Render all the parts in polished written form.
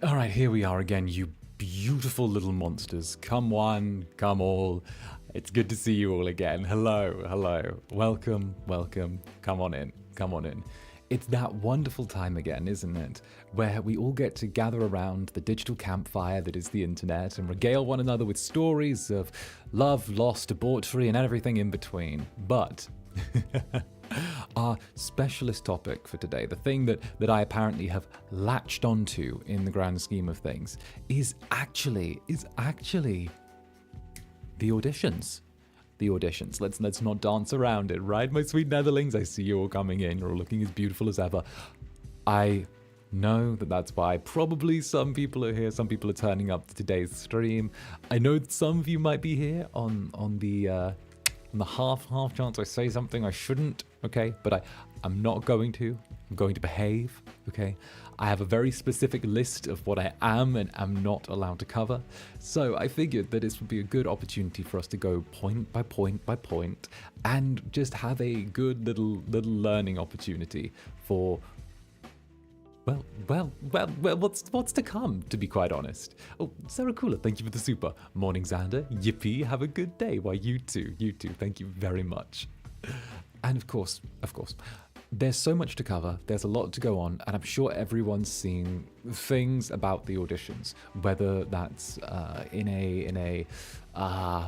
All right, here we are again, you beautiful little monsters. Come one, come all. It's good to see you all again. Hello. Welcome. Come on in. It's that wonderful time again, isn't it? Where we all get to gather around the digital campfire that is the internet and regale one another with stories of love, loss, debauchery, and everything in between. But our specialist topic for today, the thing that I apparently have latched onto in the grand scheme of things, is actually the auditions. The auditions. Let's not dance around it, right, my sweet netherlings? I see you all coming in. You're all looking as beautiful as ever. I know that's why probably some people are here. Some people are turning up to today's stream. I know some of you might be here on the half chance I say something I shouldn't, okay? But I'm not going to. I'm going to behave, okay? I have a very specific list of what I am and am not allowed to cover. So I figured that this would be a good opportunity for us to go point by point and just have a good little learning opportunity for well, what's to come, to be quite honest. Oh, 𝓂𝓸𝓾𝓻, thank you for the super. Morning, Zander. Yippee, have a good day. Why, you too, thank you very much. And of course, there's so much to cover, there's a lot to go on, and I'm sure everyone's seen things about the auditions, whether that's in a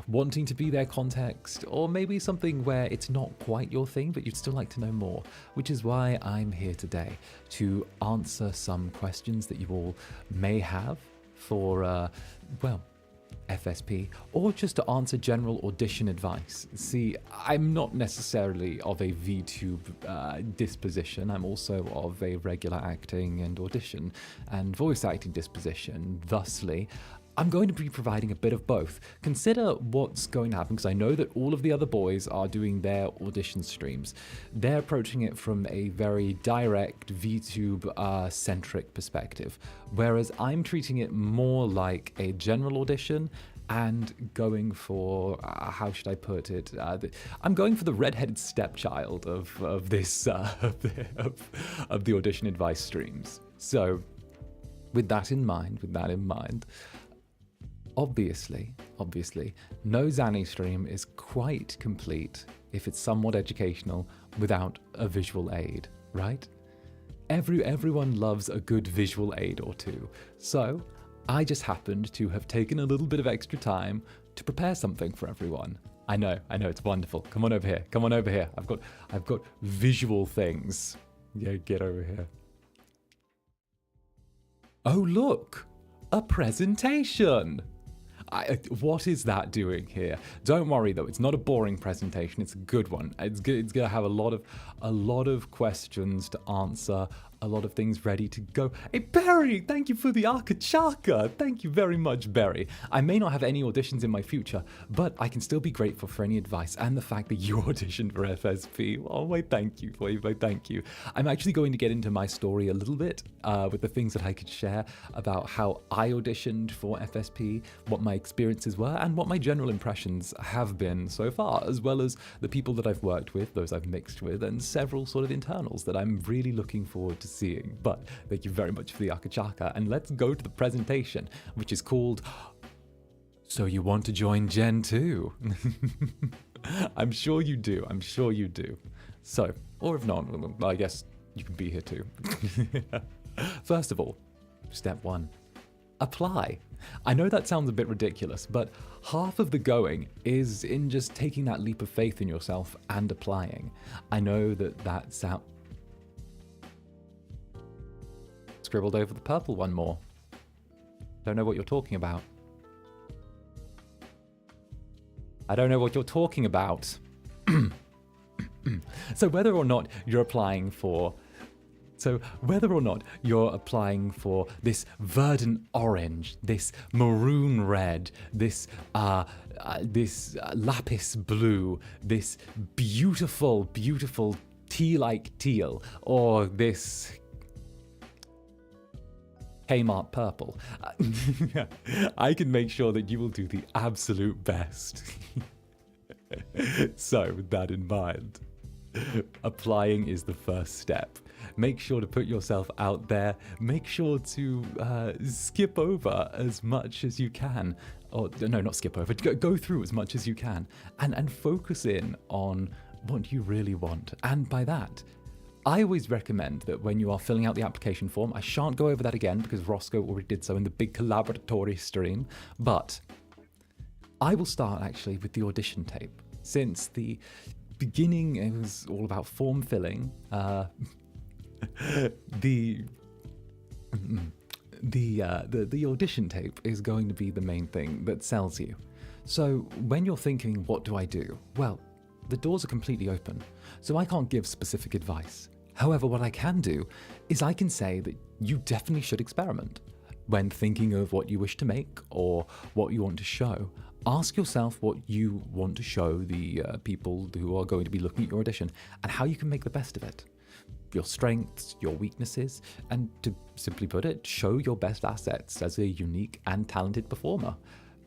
wanting to be their context, or maybe something where it's not quite your thing, but you'd still like to know more, which is why I'm here today to answer some questions that you all may have for, FSP, or just to answer general audition advice. See, I'm not necessarily of a VTube disposition. I'm also of a regular acting and audition and voice acting disposition. Thusly, I'm going to be providing a bit of both. Consider what's going to happen, because I know that all of the other boys are doing their audition streams. They're approaching it from a very direct VTube-centric perspective, whereas I'm treating it more like a general audition and going for, how should I put it? I'm going for the redheaded stepchild of this of the audition advice streams. So, with that in mind, Obviously, no Zanny stream is quite complete if it's somewhat educational without a visual aid, right? Everyone loves a good visual aid or two. So I just happened to have taken a little bit of extra time to prepare something for everyone. I know, it's wonderful. Come on over here. I've got visual things. Yeah, get over here. Oh, look, a presentation. What is that doing here? Don't worry though, it's not a boring presentation, it's a good one. It's gonna have a lot of questions to answer, a lot of things ready to go. Hey Barry, thank you for the 𝓂𝓸𝓾𝓻. Thank you very much, Barry. I may not have any auditions in my future, but I can still be grateful for any advice and the fact that you auditioned for FSP. Oh, my thank you, thank you. I'm actually going to get into my story a little bit with the things that I could share about how I auditioned for FSP, what my experiences were, and what my general impressions have been so far, as well as the people that I've worked with, those I've mixed with, and several sort of internals that I'm really looking forward to seeing. But thank you very much for the 𝓂𝓸𝓾𝓻, and let's go to the presentation, which is called So You Want to Join Gen 2? I'm sure you do. So, or if not, I guess you can be here too. First of all, step 1. Apply. I know that sounds a bit ridiculous, but half of the going is in just taking that leap of faith in yourself and applying. I know that sounds... scribbled over the purple one more. Don't know what you're talking about. I don't know what you're talking about. So whether or not you're applying for this verdant orange, this maroon red, this lapis blue, this beautiful, beautiful tea-like teal, or this Kmart purple, I can make sure that you will do the absolute best. So with that in mind, applying is the first step. Make sure to put yourself out there. Make sure to skip over as much as you can. Or no, not skip over. Go through as much as you can. And focus in on what you really want. And by that, I always recommend that when you are filling out the application form, I shan't go over that again because Roscoe already did so in the big 𝓂𝓸𝓾𝓻 stream, but I will start actually with the audition tape. Since the beginning it was all about form filling, the audition tape is going to be the main thing that sells you. So when you're thinking, what do I do? Well, the doors are completely open, so I can't give specific advice. However, what I can do is I can say that you definitely should experiment. When thinking of what you wish to make or what you want to show, ask yourself what you want to show the people who are going to be looking at your audition and how you can make the best of it. Your strengths, your weaknesses, and to simply put it, show your best assets as a unique and talented performer.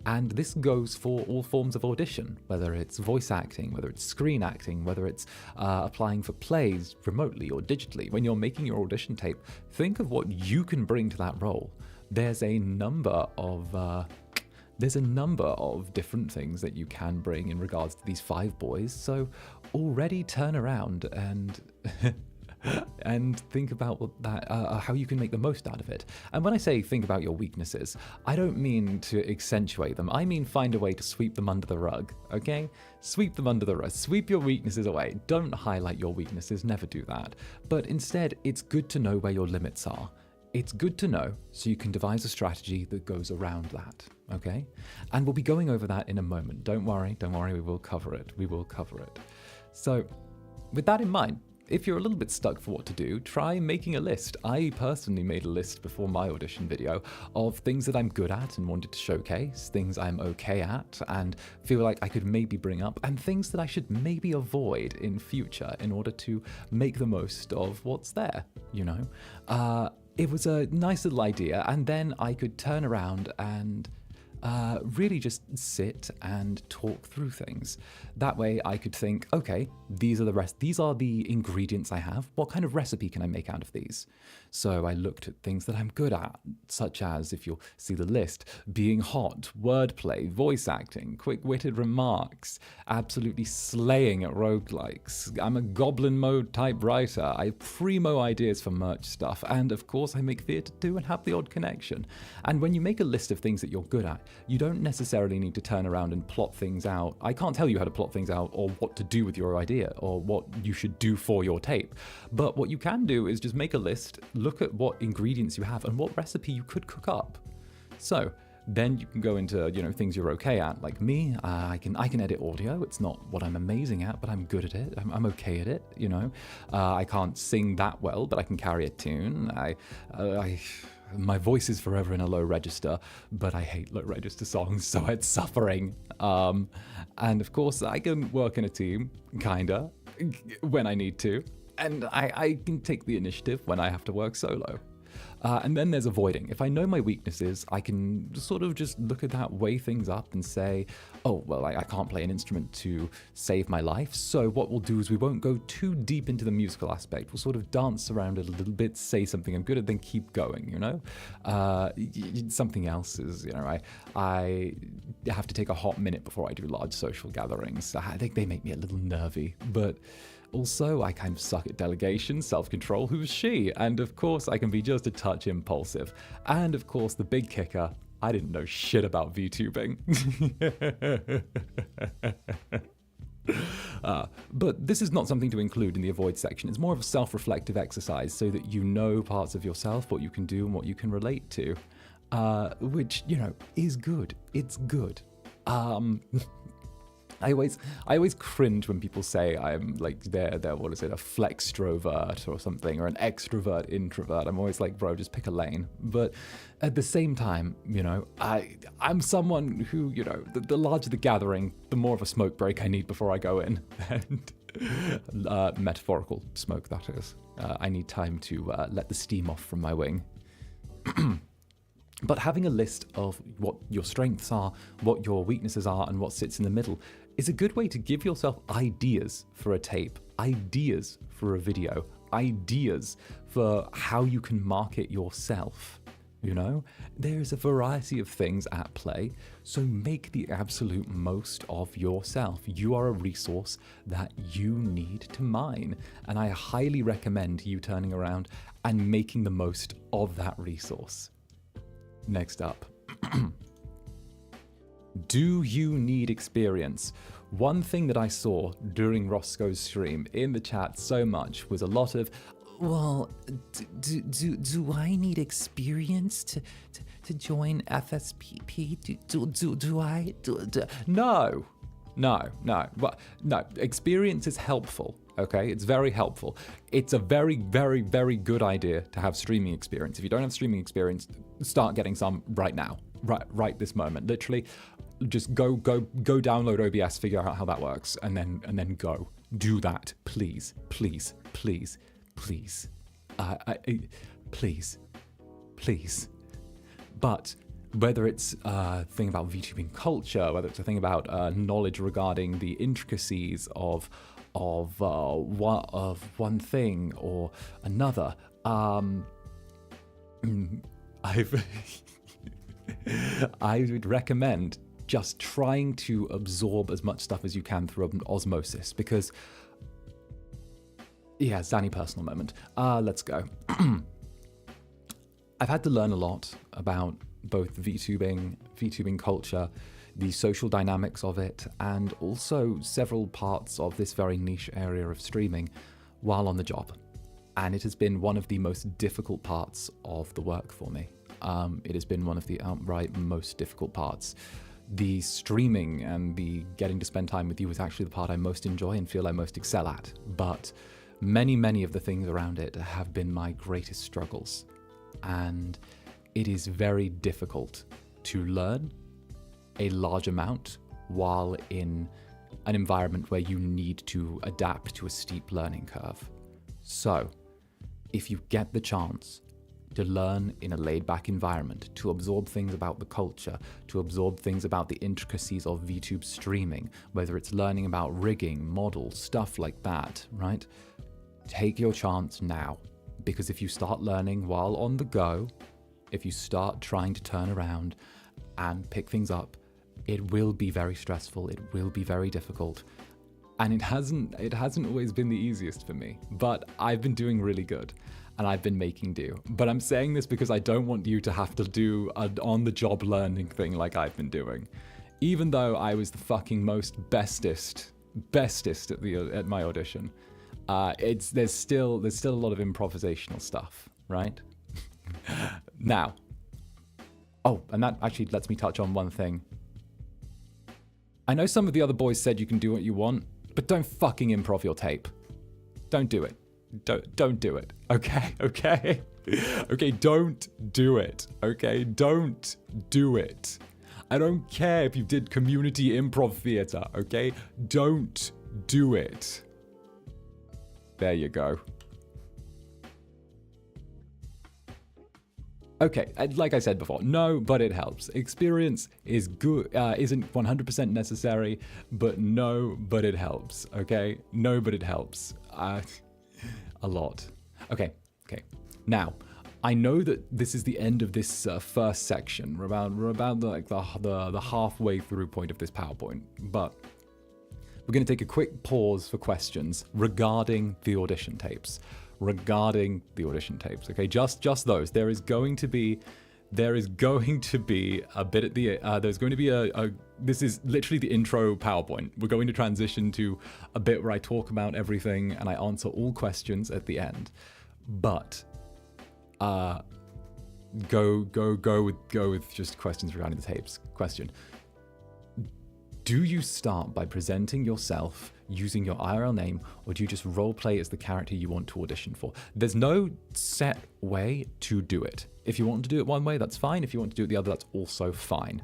And this goes for all forms of audition, whether it's voice acting, whether it's screen acting, whether it's applying for plays remotely or digitally. When you're making your audition tape, think of what you can bring to that role. There's a number of different things that you can bring in regards to these 5 boys. So already turn around and and think about what how you can make the most out of it. And when I say think about your weaknesses, I don't mean to accentuate them. I mean find a way to sweep them under the rug, okay? Sweep them under the rug. Sweep your weaknesses away. Don't highlight your weaknesses. Never do that. But instead, it's good to know where your limits are. It's good to know so you can devise a strategy that goes around that, okay? And we'll be going over that in a moment. Don't worry, we will cover it. We will cover it. So with that in mind, if you're a little bit stuck for what to do, try making a list. I personally made a list before my audition video of things that I'm good at and wanted to showcase, things I'm okay at and feel like I could maybe bring up, and things that I should maybe avoid in future in order to make the most of what's there, you know? It was a nice little idea, and then I could turn around and really just sit and talk through things. That way I could think, okay, these are the ingredients I have. What kind of recipe can I make out of these? So I looked at things that I'm good at, such as, if you'll see the list, being hot, wordplay, voice acting, quick-witted remarks, absolutely slaying at roguelikes. I'm a goblin mode type writer. I have primo ideas for merch stuff. And of course I make theatre too and have the odd connection. And when you make a list of things that you're good at, you don't necessarily need to turn around and plot things out. I can't tell you how to plot things out or what to do with your idea or what you should do for your tape. But what you can do is just make a list, look at what ingredients you have and what recipe you could cook up. So then you can go into, you know, things you're okay at. Like me, I can edit audio. It's not what I'm amazing at, but I'm good at it. I'm okay at it, you know. I can't sing that well, but I can carry a tune. My voice is forever in a low register, but I hate low register songs, so it's suffering. And of course, I can work in a team, kinda, when I need to. And I can take the initiative when I have to work solo. And then there's avoiding. If I know my weaknesses, I can sort of just look at that, weigh things up and say, oh, well, I can't play an instrument to save my life. So what we'll do is we won't go too deep into the musical aspect. We'll sort of dance around it a little bit, say something I'm good at, then keep going, you know? Something else is, you know, I have to take a hot minute before I do large social gatherings. I think they make me a little nervy, but also, I kind of suck at delegation, self-control, who's she? And of course, I can be just a touch impulsive. And of course, the big kicker, I didn't know shit about VTubing. But this is not something to include in the avoid section. It's more of a self-reflective exercise so that you know parts of yourself, what you can do and what you can relate to, which, you know, is good. It's good. I always cringe when people say I'm like they're what is it, a flextrovert or something, or an extrovert introvert. I'm always like, bro, just pick a lane. But at the same time, you know, I'm someone who, you know, the larger the gathering, the more of a smoke break I need before I go in. And metaphorical smoke, that is. I need time to let the steam off from my wing. But having a list of what your strengths are, what your weaknesses are, and what sits in the middle is a good way to give yourself ideas for a tape, ideas for a video, ideas for how you can market yourself. You know, there's a variety of things at play, so make the absolute most of yourself. You are a resource that you need to mine, and I highly recommend you turning around and making the most of that resource. Next up. Do you need experience? One thing that I saw during Roscoe's stream in the chat so much was a lot of, well, do I need experience to join FSP? Do I? No. No, experience is helpful, okay? It's very helpful. It's a very, very, very good idea to have streaming experience. If you don't have streaming experience, start getting some right now, right this moment. Literally, just go download OBS, figure out how that works, and then go. Do that, please. Please. But whether it's a thing about VTubing culture, whether it's a thing about knowledge regarding the intricacies of one thing or another, I would recommend just trying to absorb as much stuff as you can through osmosis, because, yeah, Zanny personal moment. Let's go. I've had to learn a lot about both VTubing culture, the social dynamics of it, and also several parts of this very niche area of streaming while on the job. And it has been one of the most difficult parts of the work for me. It has been one of the outright most difficult parts. The streaming and the getting to spend time with you is actually the part I most enjoy and feel I most excel at. But many of the things around it have been my greatest struggles. And it is very difficult to learn a large amount while in an environment where you need to adapt to a steep learning curve. So, if you get the chance to learn in a laid-back environment, to absorb things about the culture, to absorb things about the intricacies of VTube streaming, whether it's learning about rigging, models, stuff like that, right? Take your chance now, because if you start learning while on the go, if you start trying to turn around and pick things up, it will be very stressful, it will be very difficult, and it hasn't always been the easiest for me, but I've been doing really good. And I've been making do. But I'm saying this because I don't want you to have to do an on-the-job learning thing like I've been doing. Even though I was the fucking bestest at my audition, there's still a lot of improvisational stuff, right? Now, and that actually lets me touch on one thing. I know some of the other boys said you can do what you want, but don't fucking improv your tape. Don't do it. Don't do it. Okay, don't do it. Okay, don't do it. I don't care if you did community improv theater, okay? Don't do it. There you go. Okay, like I said before, no, but it helps. Experience is good, isn't 100% necessary, but no, but it helps, okay? No, but it helps. A lot. Okay. Now, I know that this is the end of this first section. We're about the halfway through point of this PowerPoint, but we're going to take a quick pause for questions regarding the audition tapes. Okay, just those. There is going to be there is going to be a bit at the, there's going to be this is literally the intro PowerPoint. We're going to transition to a bit where I talk about everything and I answer all questions at the end. But, go with just questions regarding the tapes. Question. Do you start by presenting yourself using your IRL name, or do you just roleplay as the character you want to audition for? There's no set way to do it. If you want to do it one way, that's fine. If you want to do it the other, that's also fine.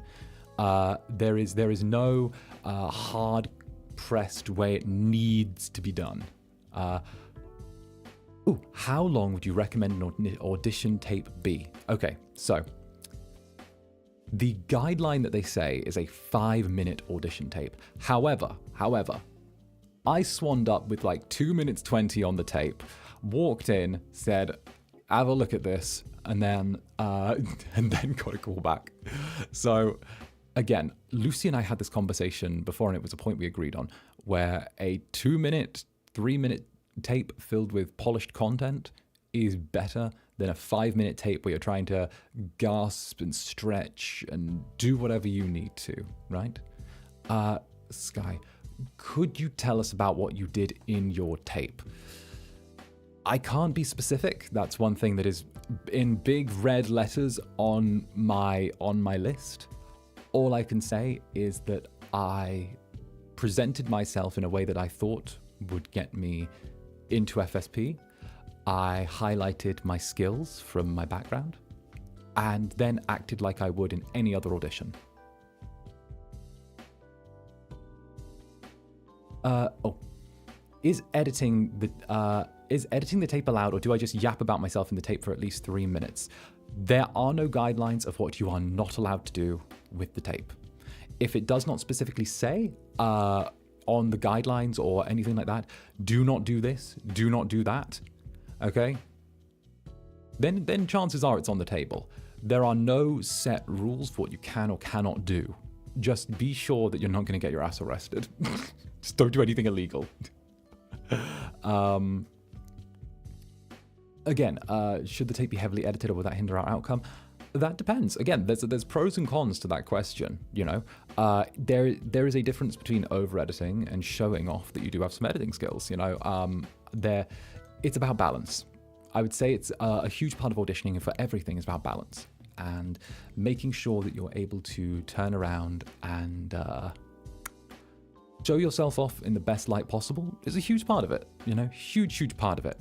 There is no hard-pressed way it needs to be done. How long would you recommend an audition tape be? Okay, so the guideline that they say is a 5-minute audition tape. However, I swanned up with like 2 minutes 20 on the tape, walked in, said, have a look at this, and then got a call back. So again, Lucy and I had this conversation before, and it was a point we agreed on, where a 2-minute, 3-minute tape filled with polished content is better than a 5-minute tape where you're trying to gasp and stretch and do whatever you need to, right? Sky, could you tell us about what you did in your tape? I can't be specific. That's one thing that is in big red letters on my list. All I can say is that I presented myself in a way that I thought would get me into FSP. I highlighted my skills from my background and then acted like I would in any other audition. Is editing the tape allowed, or do I just yap about myself in the tape for at least 3 minutes? There are no guidelines of what you are not allowed to do with the tape. If it does not specifically say on the guidelines or anything like that, do not do this, do not do that, okay? Then chances are it's on the table. There are no set rules for what you can or cannot do. Just be sure that you're not going to get your ass arrested. Just don't do anything illegal. Again, should the tape be heavily edited or will that hinder our outcome? That depends. Again, there's pros and cons to that question, you know. There is a difference between over-editing and showing off that you do have some editing skills, you know. It's about balance. I would say it's a huge part of auditioning, and for everything is about balance. And making sure that you're able to turn around and show yourself off in the best light possible is a huge part of it, you know, huge part of it.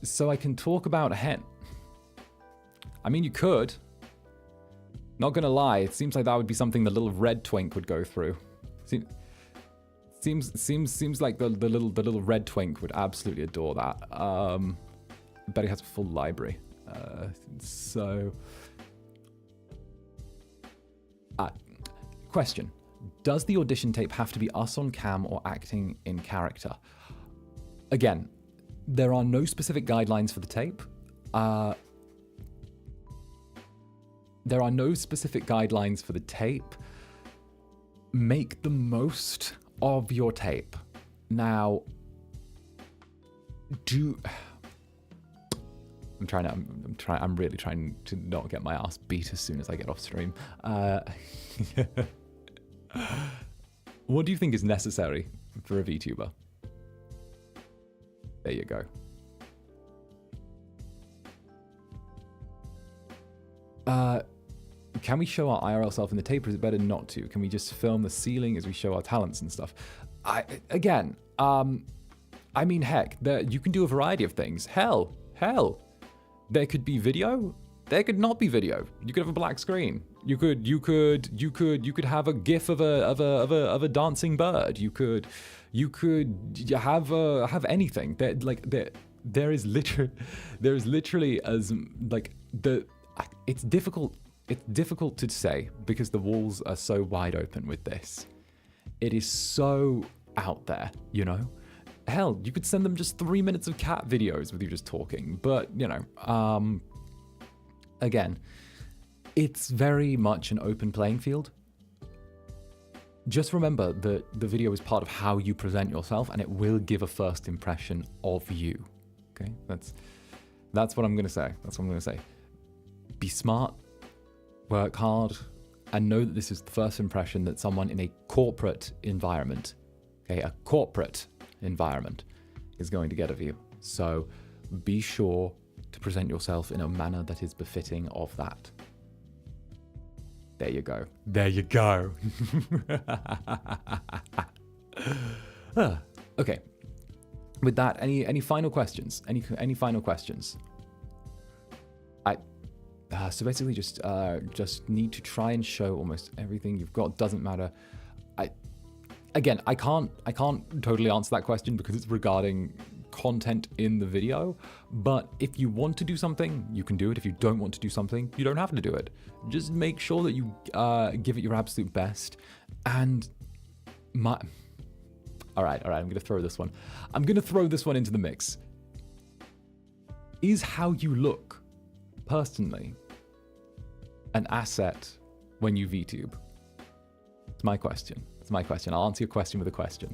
So I can talk about hen. I mean, you could. Not gonna lie, it seems like that would be something the little red twink would go through. Seems like the little red twink would absolutely adore that. I bet he has a full library. Question. Does the audition tape have to be us on cam or acting in character? Again, there are no specific guidelines for the tape. There are no specific guidelines for the tape. Make the most of your tape. Now, I'm really trying to not get my ass beat as soon as I get off stream. What do you think is necessary for a VTuber? There you go. Can we show our IRL self in the tape, or is it better not to? Can we just film the ceiling as we show our talents and stuff? I mean, heck, you can do a variety of things. Hell, there could be video. There could not be video. You could have a black screen. You could have a GIF of a dancing bird. You could have anything. There is literally as like it's difficult. It's difficult to say because the walls are so wide open with this. It is so out there, you know. Hell, you could send them just 3 minutes of cat videos with you just talking, but you know, again, it's very much an open playing field. Just remember that the video is part of how you present yourself, and it will give a first impression of you. Okay, That's what I'm going to say. That's what I'm going to say. Be smart, work hard, and know that this is the first impression that someone in a corporate environment, okay, a corporate environment, is going to get of you. So be sure to present yourself in a manner that is befitting of that. There you go. There you go. Okay. With that, any final questions? Any final questions? So basically, just need to try and show almost everything you've got. Doesn't matter. I can't totally answer that question because it's regarding content in the video. But if you want to do something, you can do it. If you don't want to do something, you don't have to do it. Just make sure that you give it your absolute best. And all right, I'm going to throw this one. I'm going to throw this one into the mix. Is how you look, personally, an asset when you VTube? It's my question. It's my question. I'll answer your question with a question.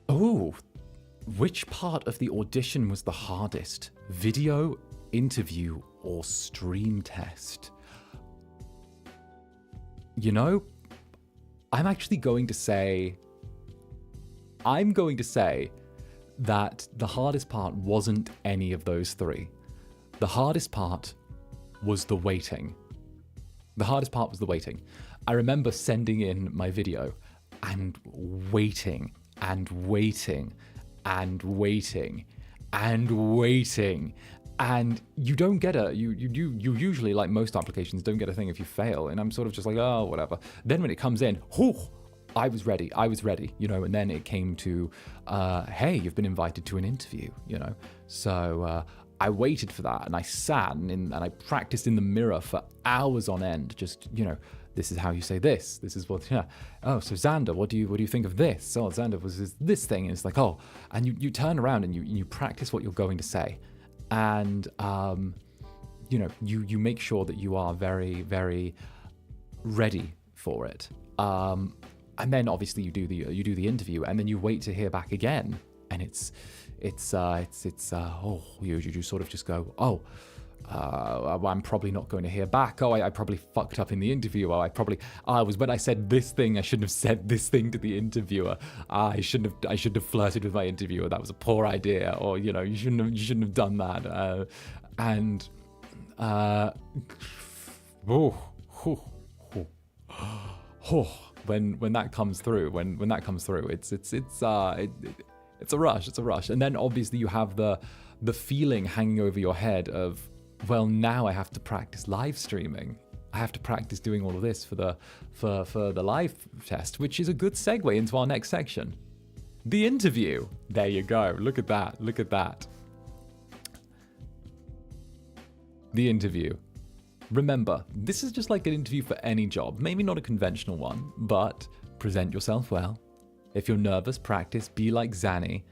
Oh, which part of the audition was the hardest? Video, interview, or stream test? You know, I'm going to say that the hardest part wasn't any of those three. The hardest part was the waiting. The hardest part was the waiting. I remember sending in my video and waiting and waiting and waiting and waiting. And you don't get you usually, like most applications, don't get a thing if you fail. And I'm sort of just like, oh, whatever. Then when it comes in, I was ready, you know, and then it came to, hey, you've been invited to an interview, you know. So I waited for that, and I sat and I practiced in the mirror for hours on end, just, you know, this is how you say this. This is what, yeah. Oh, so Zander, what do you think of this? Oh, Zander was this thing. And it's like, oh, and you turn around and you practice what you're going to say. And, you know, you make sure that you are very, very ready for it. And then obviously you do the interview, and then you wait to hear back again. And you sort of just go, oh, I'm probably not going to hear back. Oh, I probably fucked up in the interview. Oh, when I said this thing, I shouldn't have said this thing to the interviewer. I shouldn't have flirted with my interviewer. That was a poor idea. Or, you know, you shouldn't have done that. When that comes through, it's a rush. It's a rush. And then obviously you have the feeling hanging over your head of, well, now I have to practice live streaming. I have to practice doing all of this for the live test, which is a good segue into our next section. The interview. There you go. Look at that. Look at that. The interview. Remember, this is just like an interview for any job. Maybe not a conventional one, but present yourself well. If you're nervous, practice. Be like Zanny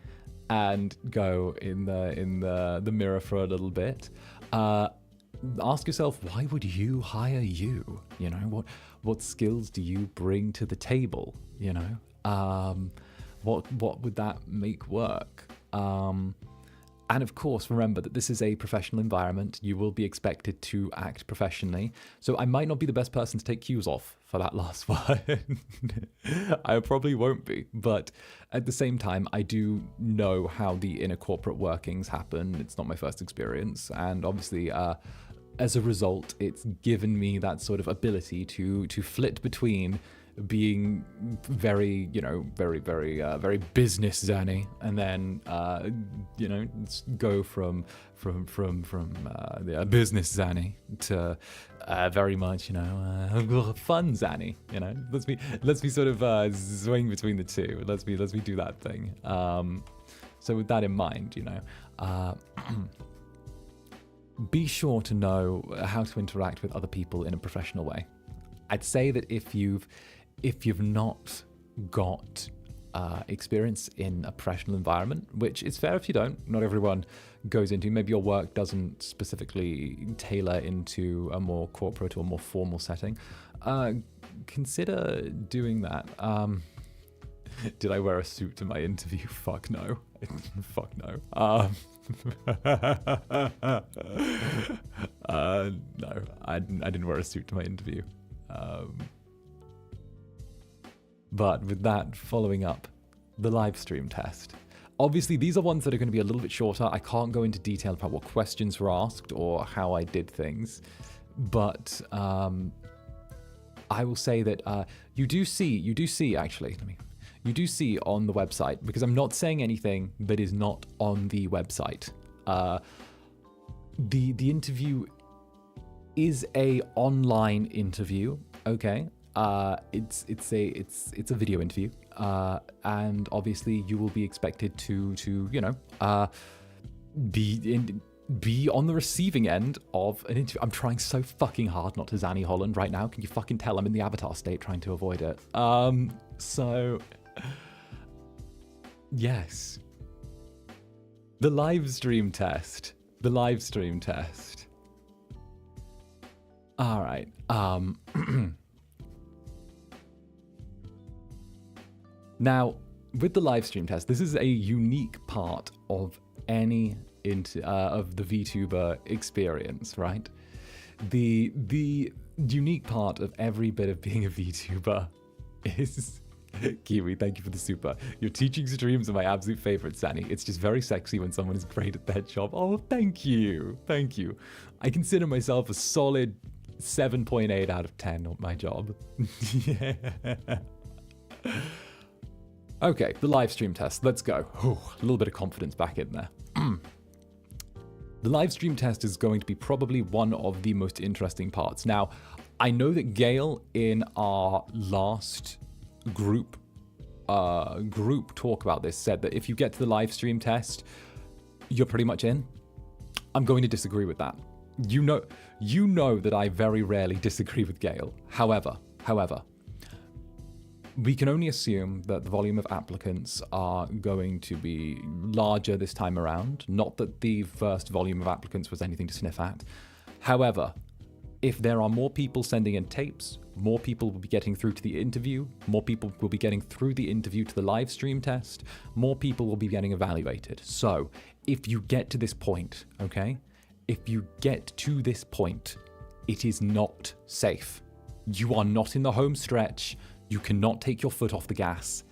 and go in the mirror for a little bit. Ask yourself, why would you hire you? You know, what skills do you bring to the table? You know, what would that make work? And of course, remember that this is a professional environment. You will be expected to act professionally. So I might not be the best person to take cues off for that last one. I probably won't be. But at the same time, I do know how the inner corporate workings happen. It's not my first experience. And obviously, as a result, it's given me that sort of ability to flit between being very, you know, very business Zanny, and then you know, go from business Zanny to very much, you know, fun Zanny. You know, let's be sort of swing between the two. Let's be do that thing. So with that in mind, you know, be sure to know how to interact with other people in a professional way. I'd say that if you've not got experience in a professional environment, which is fair if you don't, not everyone goes into, maybe your work doesn't specifically tailor into a more corporate or more formal setting, consider doing that. Did I wear a suit to my interview? Fuck no. Fuck no. No, I didn't wear a suit to my interview. But with that, following up, the live stream test. Obviously, these are ones that are going to be a little bit shorter. I can't go into detail about what questions were asked or how I did things. But I will say that you do see actually, you do see on the website, because I'm not saying anything that is not on the website. The interview is a online interview, okay? It's a video interview, and obviously you will be expected to you know be on the receiving end of an interview. I'm trying so fucking hard not to Zanny Holland right now. Can you fucking tell I'm in the avatar state trying to avoid it? So yes, the live stream test. The live stream test. All right. Now, with the live stream test, this is a unique part of any of the VTuber experience, right? The unique part of every bit of being a VTuber is Kiwi, thank you for the super. Your teaching streams are my absolute favorite, Sani. It's just very sexy when someone is great at their job. Oh, thank you. Thank you. I consider myself a solid 7.8 out of 10 on my job. Yeah. Okay, the live stream test. Let's go. Ooh, a little bit of confidence back in there. The live stream test is going to be probably one of the most interesting parts. Now, I know that Gale in our last group talk about this said that if you get to the live stream test, you're pretty much in. I'm going to disagree with that. You know that I very rarely disagree with Gale. However, we can only assume that the volume of applicants are going to be larger this time around. Not that the first volume of applicants was anything to sniff at. However, if there are more people sending in tapes, more people will be getting through to the interview, more people will be getting through the interview to the live stream test, more people will be getting evaluated. So if you get to this point, okay, if you get to this point, it is not safe. You are not in the home stretch. You cannot take your foot off the gas.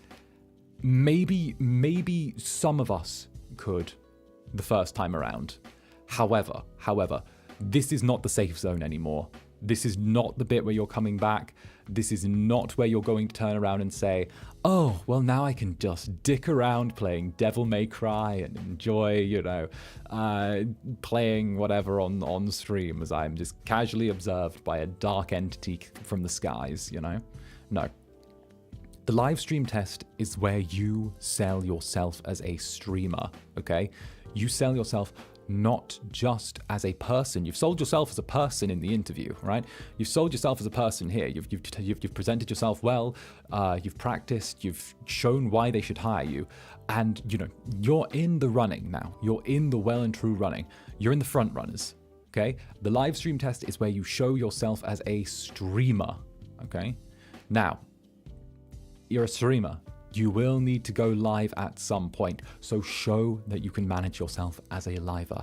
Maybe some of us could the first time around. However, this is not the safe zone anymore. This is not the bit where you're coming back. This is not where you're going to turn around and say, oh, well, now I can just dick around playing Devil May Cry and enjoy, you know, playing whatever on stream as I'm just casually observed by a dark entity from the skies, you know? No. The live stream test is where you sell yourself as a streamer, okay? You sell yourself not just as a person. You've sold yourself as a person in the interview, right? You've sold yourself as a person here. You've presented yourself well. You've practiced. You've shown why they should hire you, and you know you're in the running now. You're in the well and true running. You're in the front runners. Okay. The live stream test is where you show yourself as a streamer. Okay. Now, you're a streamer. You will need to go live at some point, so show that you can manage yourself as a liver,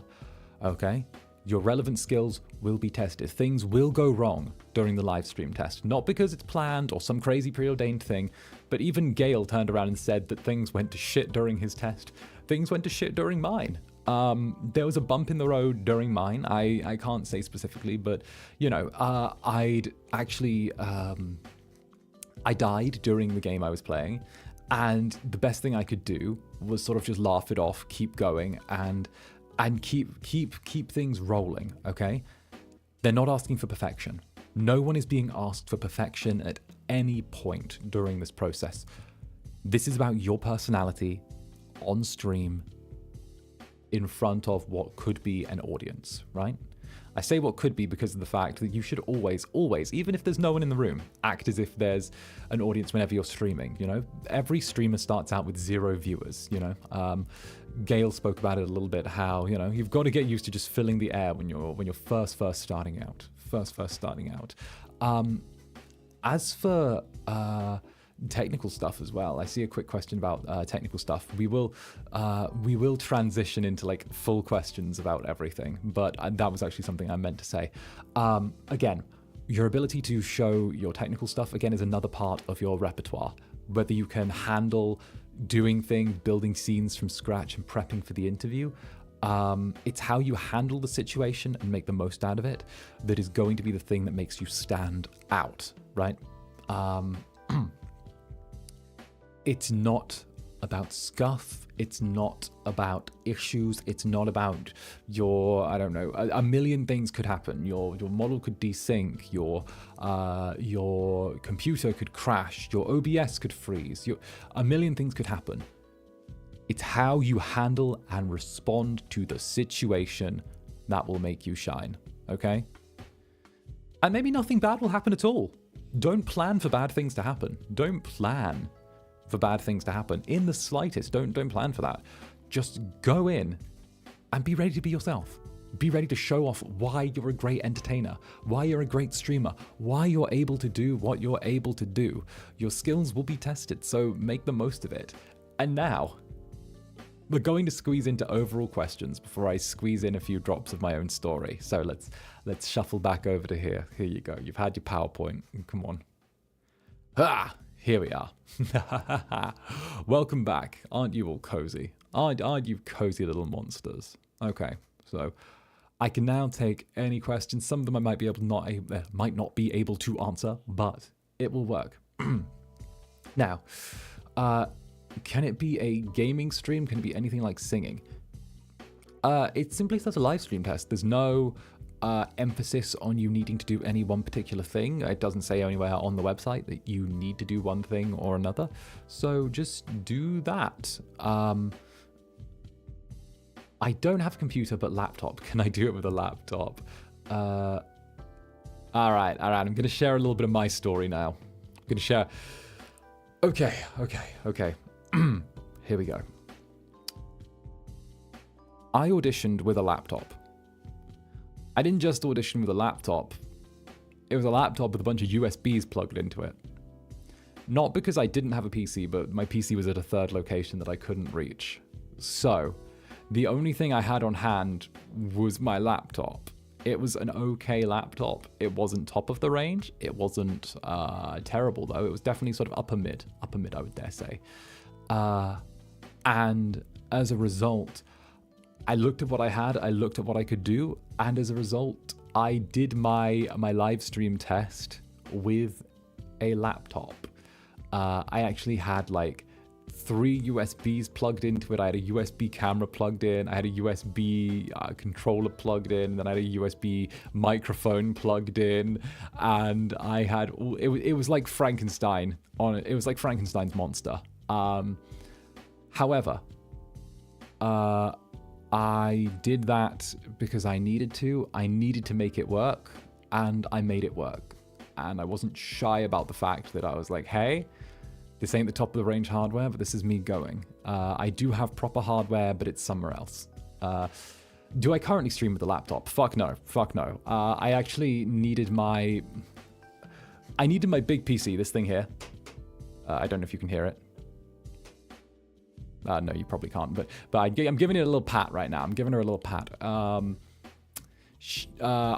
okay? Your relevant skills will be tested. Things will go wrong during the live stream test, not because it's planned or some crazy preordained thing, but even Gale turned around and said that things went to shit during his test. Things went to shit during mine. There was a bump in the road during mine. I can't say specifically, but, you know, I'd actually, I died during the game I was playing. And the best thing I could do was sort of just laugh it off, keep going, and keep things rolling, okay? They're not asking for perfection. No one is being asked for perfection at any point during this process. This is about your personality on stream in front of what could be an audience, right? I say what could be because of the fact that you should always, even if there's no one in the room, act as if there's an audience whenever you're streaming, you know? Every streamer starts out with 0 viewers, you know? Gale spoke about it a little bit, how, you know, you've got to get used to just filling the air when you're first starting out. As for technical stuff as well. I see a quick question about technical stuff. We will transition into like full questions about everything, but that was actually something I meant to say. Again, your ability to show your technical stuff, again, is another part of your repertoire. Whether you can handle doing things, building scenes from scratch and prepping for the interview, it's how you handle the situation and make the most out of it that is going to be the thing that makes you stand out, right? It's not about scuff. It's not about issues. It's not about your, I don't know, a million things could happen. Your model could desync. Your computer could crash. Your OBS could freeze. A million things could happen. It's how you handle and respond to the situation that will make you shine, okay? And maybe nothing bad will happen at all. Don't plan for bad things to happen. Don't plan for bad things to happen in the slightest. Don't plan for that. Just go in and be ready to be yourself. Be ready to show off why you're a great entertainer, why you're a great streamer, why you're able to do what you're able to do. Your skills will be tested, so make the most of it. And now, we're going to squeeze into overall questions before I squeeze in a few drops of my own story. So let's shuffle back over to here. Here you go. You've had your PowerPoint. Come on. Ah! Here we are. Welcome back. Aren't you all cozy? Aren't you cozy little monsters? Okay, so I can now take any questions. Some of them I might not be able to answer, but it will work. Now, can it be a gaming stream? Can it be anything like singing? It simply says a live stream test. There's no emphasis on you needing to do any one particular thing. It doesn't say anywhere on the website that you need to do one thing or another. So just do that. I don't have a computer, but laptop. Can I do it with a laptop? All right. I'm going to share a little bit of my story now. I'm going to share. Okay. Here we go. I auditioned with a laptop. I didn't just audition with a laptop. It was a laptop with a bunch of USBs plugged into it. Not because I didn't have a PC, but my PC was at a third location that I couldn't reach. So, the only thing I had on hand was my laptop. It was an okay laptop. It wasn't top of the range. It wasn't terrible, though. It was definitely sort of upper mid, I would dare say. And as a result, I looked at what I had, I looked at what I could do, and as a result, I did my live stream test with a laptop. I actually had like 3 USBs plugged into it. I had a USB camera plugged in, I had a USB controller plugged in, then I had a USB microphone plugged in, and I had it was like Frankenstein on it. It was like Frankenstein's monster. However, I did that because I needed to. I needed to make it work, and I made it work. And I wasn't shy about the fact that I was like, hey, this ain't the top of the range hardware, but this is me going. I do have proper hardware, but it's somewhere else. Do I currently stream with a laptop? Fuck no. I actually needed my big PC, this thing here. I don't know if you can hear it. No, you probably can't, but I'm giving it a little pat right now. I'm giving her a little pat. I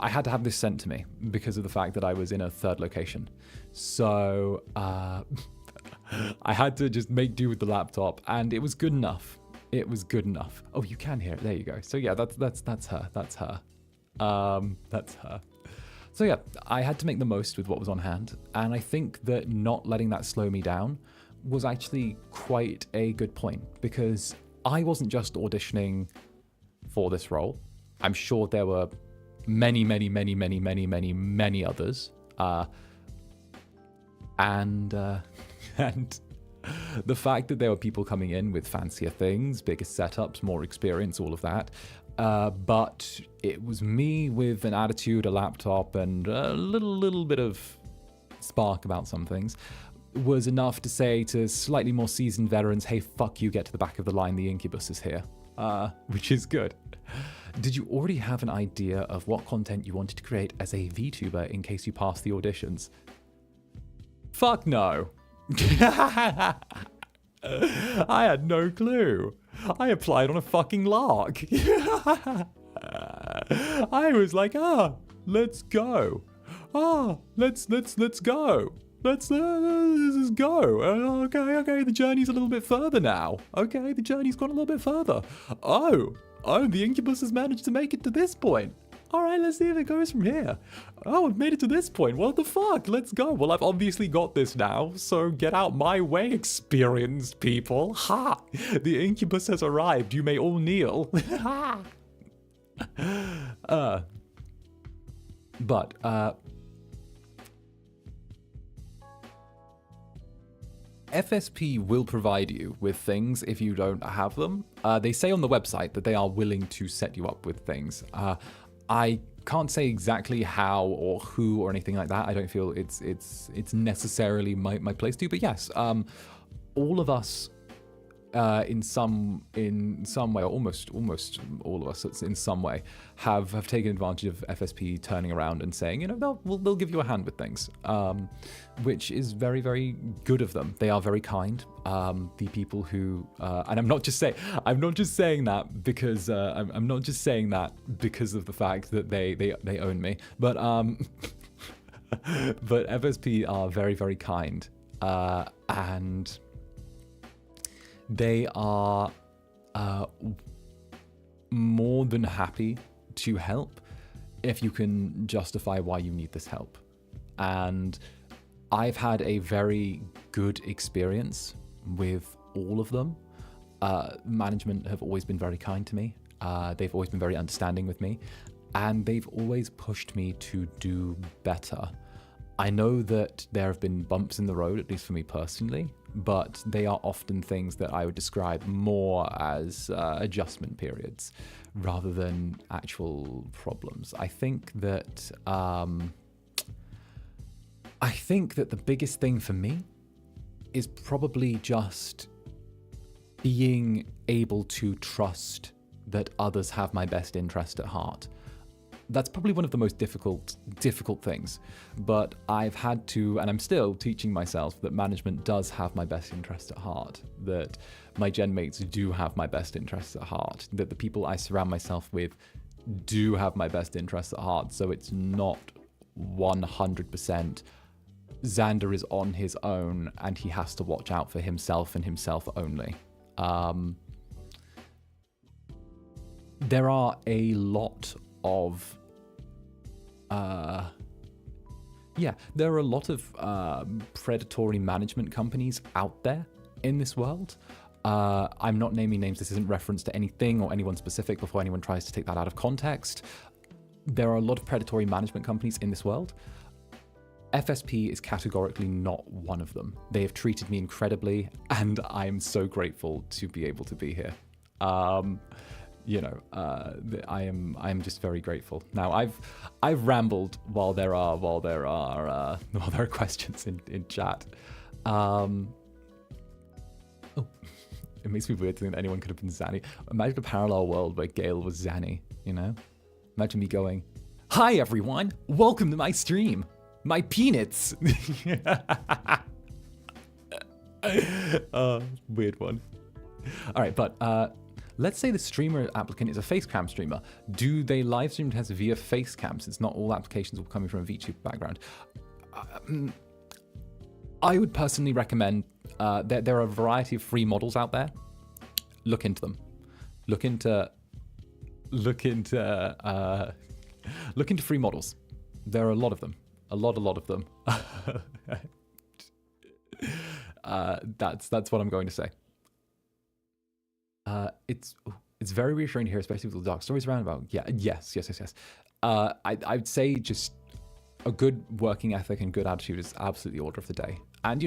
had to have this sent to me because of the fact that I was in a third location. So I had to just make do with the laptop, and it was good enough. It was good enough. Oh, you can hear it. There you go. So yeah, that's her. That's her. That's her. So yeah, I had to make the most with what was on hand, and I think that not letting that slow me down was actually quite a good point, because I wasn't just auditioning for this role. I'm sure there were many others. And the fact that there were people coming in with fancier things, bigger setups, more experience, all of that. But it was me with an attitude, a laptop, and a little bit of spark about some things, was enough to say to slightly more seasoned veterans, hey, fuck you, get to the back of the line, the Incubus is here. Which is good. Did you already have an idea of what content you wanted to create as a VTuber in case you passed the auditions? Fuck no. I had no clue. I applied on a fucking lark. I was like, let's go. Let's go. Let's just go. Okay, the journey's a little bit further now. Okay, the journey's gone a little bit further. Oh, the Incubus has managed to make it to this point. All right, let's see if it goes from here. Oh, I've made it to this point. What the fuck? Let's go. Well, I've obviously got this now, so get out my way, experienced people. Ha! The Incubus has arrived. You may all kneel. Ha! FSP will provide you with things if you don't have them. They say on the website that they are willing to set you up with things. I can't say exactly how or who or anything like that. I don't feel it's necessarily my place to, but yes, all of us in some way, or almost all of us in some way, have taken advantage of FSP turning around and saying, they'll give you a hand with things, which is very, very good of them. They are very kind. The people who and I'm not just saying that because I'm not just saying that because of the fact that they own me, but but FSP are very, very kind, and they are more than happy to help if you can justify why you need this help. And I've had a very good experience with all of them. Management have always been very kind to me. They've always been very understanding with me, and they've always pushed me to do better. I know that there have been bumps in the road, at least for me personally, but they are often things that I would describe more as adjustment periods rather than actual problems. I think that the biggest thing for me is probably just being able to trust that others have my best interest at heart. That's probably one of the most difficult things, but I've had to, and I'm still teaching myself that management does have my best interests at heart, that my gen mates do have my best interests at heart, that the people I surround myself with do have my best interests at heart. So it's not 100% Zander is on his own and he has to watch out for himself and himself only. There are a lot of there are a lot of predatory management companies out there in this world. I'm not naming names. This isn't reference to anything or anyone specific before anyone tries to take that out of context. There are a lot of predatory management companies in this world. FSP is categorically not one of them. They have treated me incredibly, and I am so grateful to be able to be here. I am just very grateful. Now I've rambled while there are questions in chat. It makes me weird to think that anyone could have been Zanny. Imagine a parallel world where Gale was Zanny. Imagine me going, "Hi everyone, welcome to my stream. My peanuts." Weird one. All right, but let's say the streamer applicant is a facecam streamer. Do they live stream tests via facecam, since not all applications will come from a VTuber background? I would personally recommend, there are a variety of free models out there. Look into them. Look into free models. There are a lot of them. A lot of them. That's what I'm going to say. It's very reassuring to hear, especially with the dark stories around about. Yeah, yes. I'd say just a good working ethic and good attitude is absolutely the order of the day. And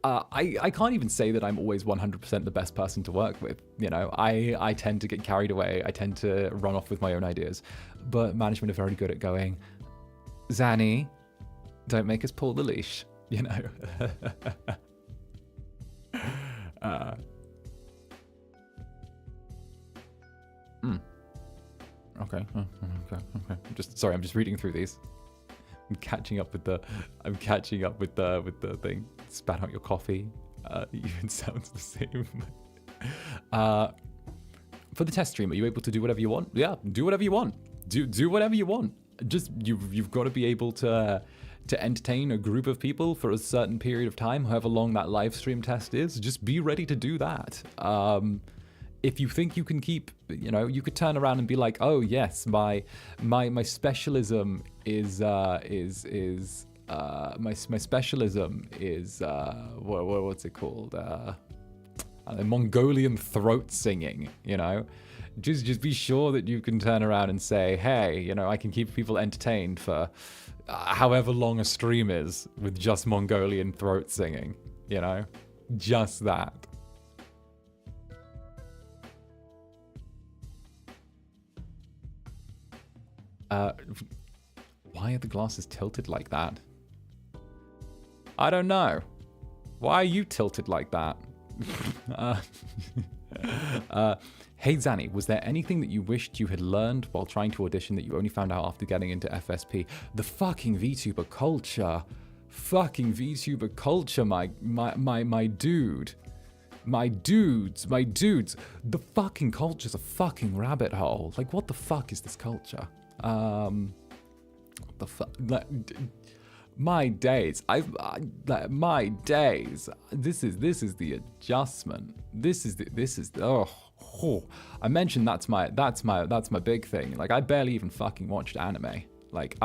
I can't even say that I'm always 100% the best person to work with. I tend to get carried away. I tend to run off with my own ideas. But management are very good at going, "Zanny, don't make us pull the leash." Okay. Sorry, I'm just reading through these. I'm catching up with the thing. spat out your coffee. Even sounds the same. For the test stream, are you able to do whatever you want? Yeah, do whatever you want. Do whatever you want. Just you've got to be able to entertain a group of people for a certain period of time, however long that live stream test is. Just be ready to do that. If you think you can keep, you could turn around and be like, oh yes, my specialism is my specialism is what's it called? Mongolian throat singing. Just be sure that you can turn around and say, hey, I can keep people entertained for however long a stream is with just Mongolian throat singing. Just that. Why are the glasses tilted like that? I don't know. Why are you tilted like that? Hey Zanny, was there anything that you wished you had learned while trying to audition that you only found out after getting into FSP? The fucking VTuber culture. Fucking VTuber culture, my dude. My dudes. The fucking culture's a fucking rabbit hole. Like, what the fuck is this culture? The fuck? My days. My days. This is the adjustment. This is oh. I mentioned that's my big thing. Like, I barely even fucking watched anime. Like,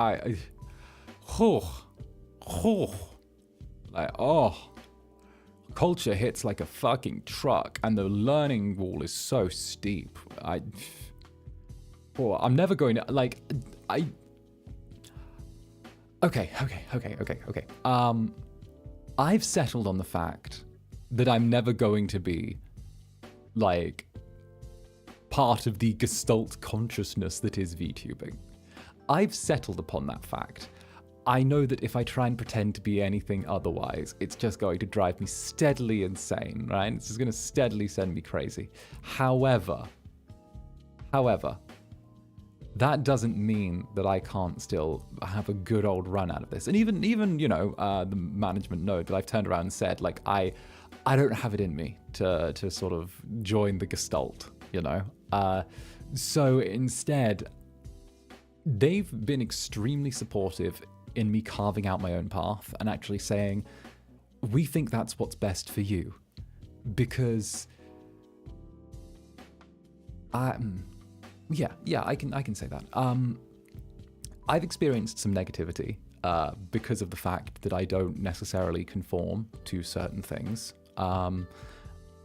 culture hits like a fucking truck, and the learning wall is so steep. I'm never going to, like, Okay. I've settled on the fact that I'm never going to be, like, part of the Gestalt consciousness that is VTubing. I've settled upon that fact. I know that if I try and pretend to be anything otherwise, it's just going to drive me steadily insane, right? It's just going to steadily send me crazy. However, that doesn't mean that I can't still have a good old run out of this. And even the management know that I've turned around and said, like, I don't have it in me to sort of join the Gestalt, So instead, they've been extremely supportive in me carving out my own path and actually saying, we think that's what's best for you. Because I can say that. I've experienced some negativity because of the fact that I don't necessarily conform to certain things.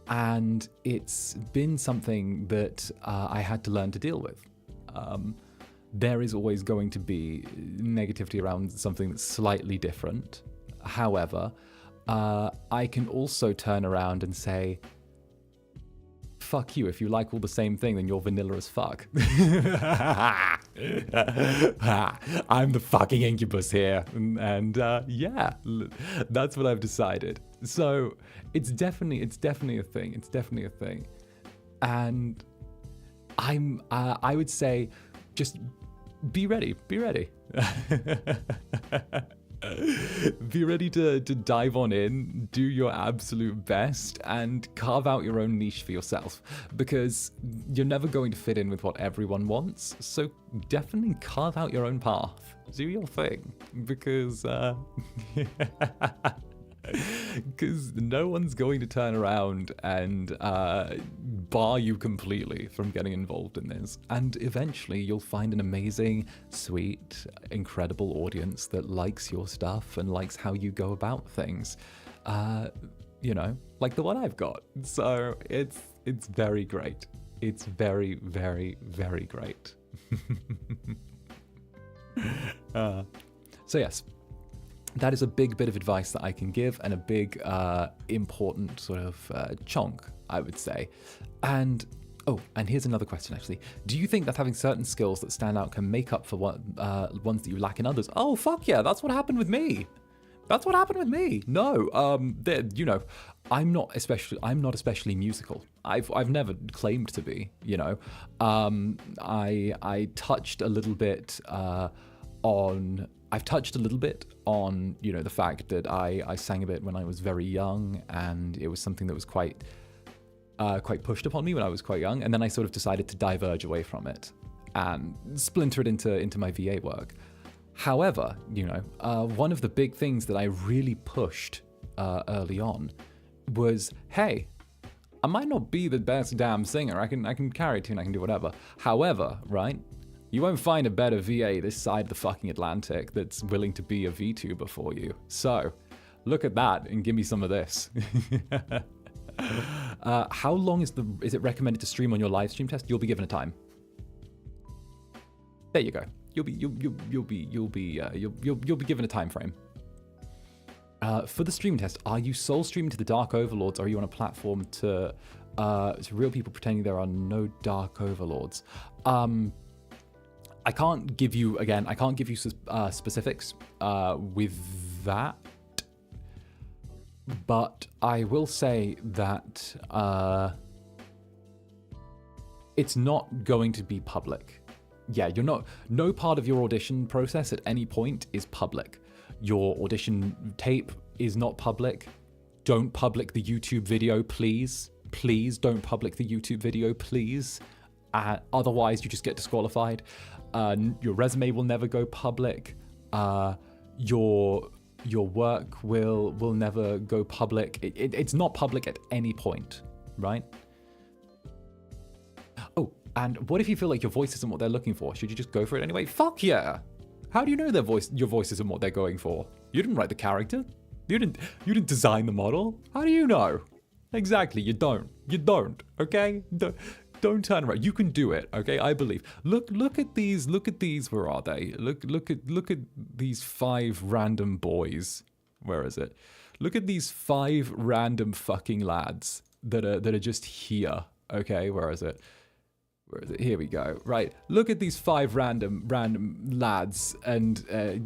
And it's been something that I had to learn to deal with. There is always going to be negativity around something that's slightly different. However, I can also turn around and say, fuck you, if you like all the same thing, then you're vanilla as fuck. I'm the fucking Incubus here. And yeah, that's what I've decided. So it's definitely a thing. It's definitely a thing. And I would say, just be ready. Be ready to dive on in, do your absolute best, and carve out your own niche for yourself, because you're never going to fit in with what everyone wants. So definitely carve out your own path. Do your thing, because no one's going to turn around and bar you completely from getting involved in this. And eventually you'll find an amazing, sweet, incredible audience that likes your stuff and likes how you go about things. Like the one I've got. So it's very great. It's very, very, very great. So yes. That is a big bit of advice that I can give, and a big, important sort of chunk, I would say. And here's another question, actually. Do you think that having certain skills that stand out can make up for ones that you lack in others? Oh, fuck yeah, that's what happened with me. No, I'm not especially musical. I've never claimed to be, I touched a little bit on I've touched a little bit on, you know, the fact that I sang a bit when I was very young, and it was something that was quite pushed upon me when I was quite young, and then I sort of decided to diverge away from it and splinter it into my VA work. However, you know, one of the big things that I really pushed early on was, hey, I might not be the best damn singer. I can carry a tune, I can do whatever. However, right, you won't find a better VA this side of the fucking Atlantic that's willing to be a VTuber for you. So, look at that and give me some of this. How long is it recommended to stream on your live stream test? You'll be given a time. There you go. You'll be given a time frame. For the stream test, are you soul streaming to the Dark Overlords, or are you on a platform to real people pretending there are no Dark Overlords? I can't give you specifics with that, but I will say that it's not going to be public. Yeah, no part of your audition process at any point is public. Your audition tape is not public. Don't public the YouTube video, please. Please don't public the YouTube video, please. Otherwise, you just get disqualified. Your resume will never go public. Your work will never go public. It's not public at any point, right? Oh, and what if you feel like your voice isn't what they're looking for? Should you just go for it anyway? Fuck yeah! How do you know your voice isn't what they're going for? You didn't write the character. You didn't design the model. How do you know? Exactly, you don't. You don't, okay? Don't turn around. You can do it, okay? I believe. Look at these. Where are they? Look at these 5 random boys. Where is it? Look at these 5 random fucking lads that are just here. Okay, where is it? Where is it? Here we go. Right. Look at these 5 random lads, and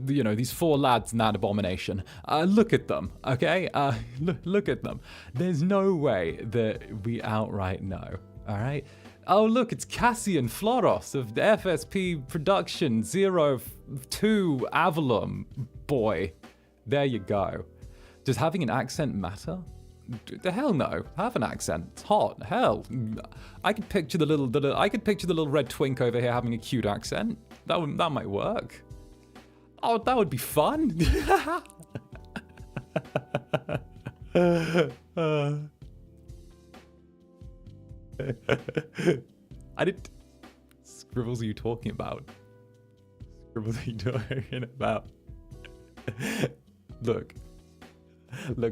you know, these 4 lads in that abomination. Look at them. Okay. Look at them. There's no way that we outright know. All right. Oh, look, it's Cassian Floros of the FSP Production 02 Avalon. Boy, there you go. Does having an accent matter? The hell no. Have an accent. It's hot. Hell, I could picture the little red twink over here having a cute accent. That might work. Oh, that would be fun. I didn't. Scribbles are you talking about? Scribbles are you talking about? Look,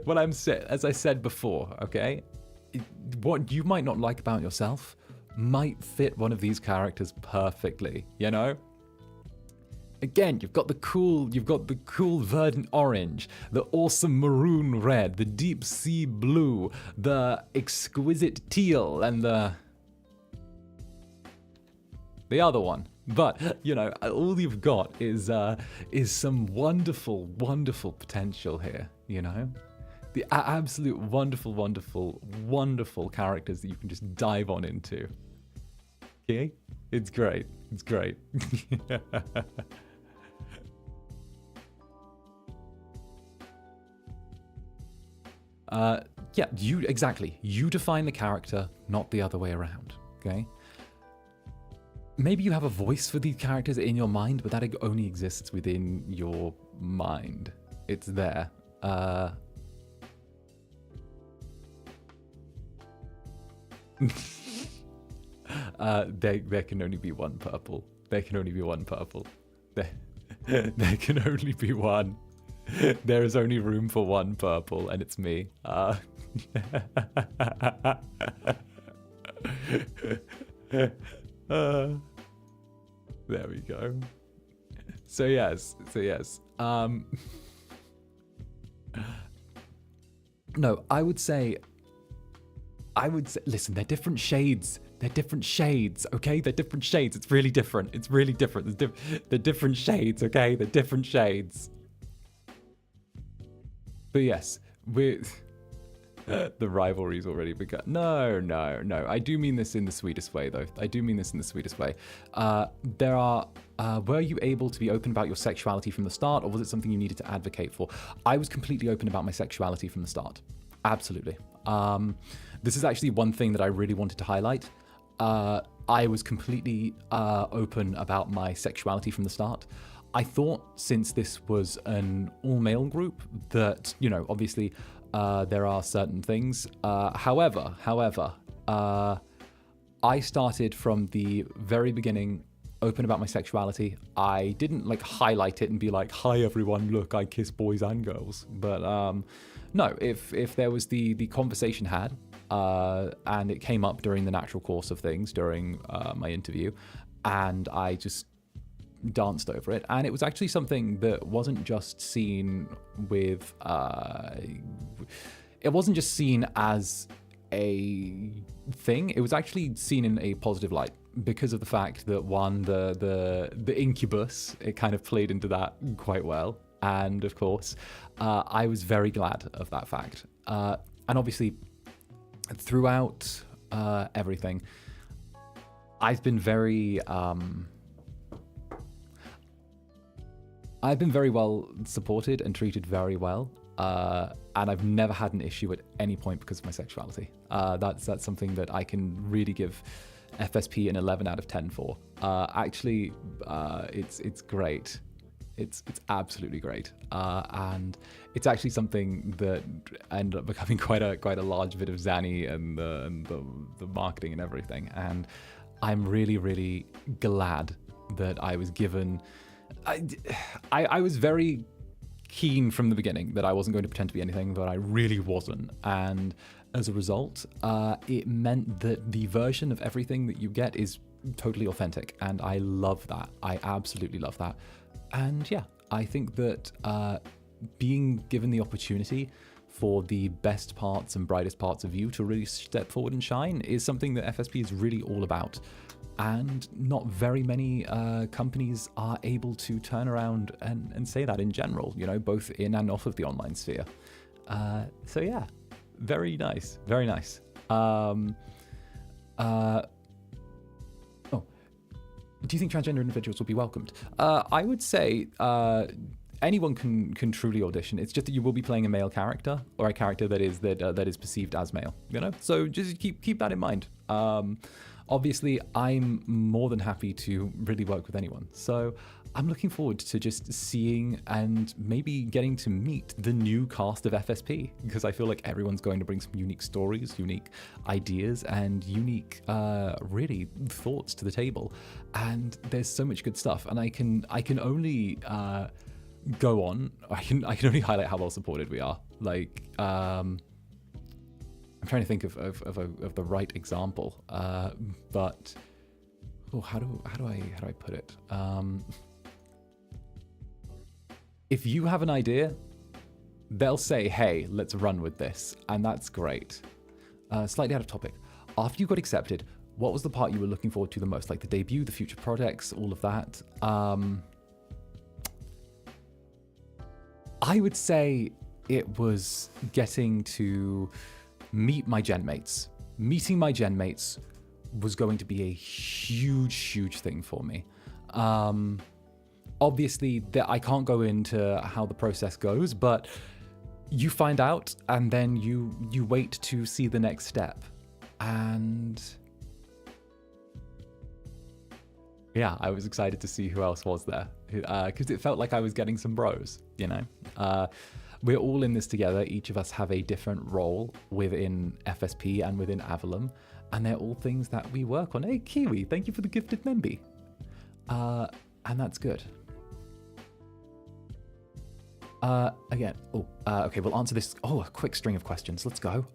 what as I said before, okay? What you might not like about yourself might fit one of these characters perfectly, you know? Again, you've got the cool verdant orange, the awesome maroon red, the deep sea blue, the exquisite teal, and the other one. But, you know, all you've got is some wonderful, wonderful potential here, you know? The absolute wonderful, wonderful, wonderful characters that you can just dive on into. Okay? It's great. It's great. Yeah, you define the character, not the other way around, okay? Maybe you have a voice for these characters in your mind, but that only exists within your mind. It's there. There can only be one purple. There can only be one purple. There can only be one. There is only room for one purple, and it's me. There we go. So yes. No, I would say, listen, they're different shades. They're different shades, okay? They're different shades. It's really different. It's really different. They're different shades, okay? They're different shades. But yes, The rivalry's already begun. No, no, no. I do mean this in the sweetest way, though. I do mean this in the sweetest way. Were you able to be open about your sexuality from the start, or was it something you needed to advocate for? I was completely open about my sexuality from the start. Absolutely. This is actually one thing that I really wanted to highlight. I was completely open about my sexuality from the start. I thought, since this was an all-male group, that, you know, obviously there are certain things. However, I started from the very beginning open about my sexuality. I didn't like highlight it and be like, "Hi everyone, look, I kiss boys and girls." But no, if there was the conversation had, and it came up during the natural course of things during my interview, and I just danced over it, and it was actually something that wasn't just seen with it wasn't just seen as a thing. It was actually seen in a positive light because of the fact that, one, the Incubus, it kind of played into that quite well, and of course I was very glad of that fact, and obviously throughout everything I've been very well supported and treated very well, and I've never had an issue at any point because of my sexuality. That's something that I can really give FSP an 11 out of 10 for. Actually, it's great. It's absolutely great, and it's actually something that ended up becoming quite a large bit of Zanny and the marketing and everything. And I'm really glad that I was given. I was very keen from the beginning that I wasn't going to pretend to be anything that I really wasn't, and as a result, it meant that the version of everything that you get is totally authentic, and I love that. I absolutely love that. And yeah, I think that being given the opportunity for the best parts and brightest parts of you to really step forward and shine is something that FSP is really all about. And not very many companies are able to turn around and say that in general, you know, both in and off of the online sphere. So yeah, very nice, very nice. Do you think transgender individuals will be welcomed? I would say anyone can truly audition. It's just that you will be playing a male character, or a character that is perceived as male. You know, so just keep that in mind. Obviously, I'm more than happy to really work with anyone. So I'm looking forward to just seeing and maybe getting to meet the new cast of FSP, because I feel like everyone's going to bring some unique stories, unique ideas, and unique, really, thoughts to the table. And there's so much good stuff. And I can only go on. I can only highlight how well supported we are. Like, I'm trying to think of the right example, but how do I put it? If you have an idea, they'll say, "Hey, let's run with this," and that's great. Slightly out of topic. After you got accepted, what was the part you were looking forward to the most? Like the debut, the future projects, all of that. I would say it was getting to meet my gen mates. Meeting my gen mates was going to be a huge thing for me. Obviously, I can't go into how the process goes, but you find out, and then you wait to see the next step. And yeah, I was excited to see who else was there, because it felt like I was getting some bros, you know? We're all in this together. Each of us have a different role within FSP and within Avalon, and they're all things that we work on. Hey, Kiwi, thank you for the gifted memby. And that's good. Okay, we'll answer this. A quick string of questions. Let's go.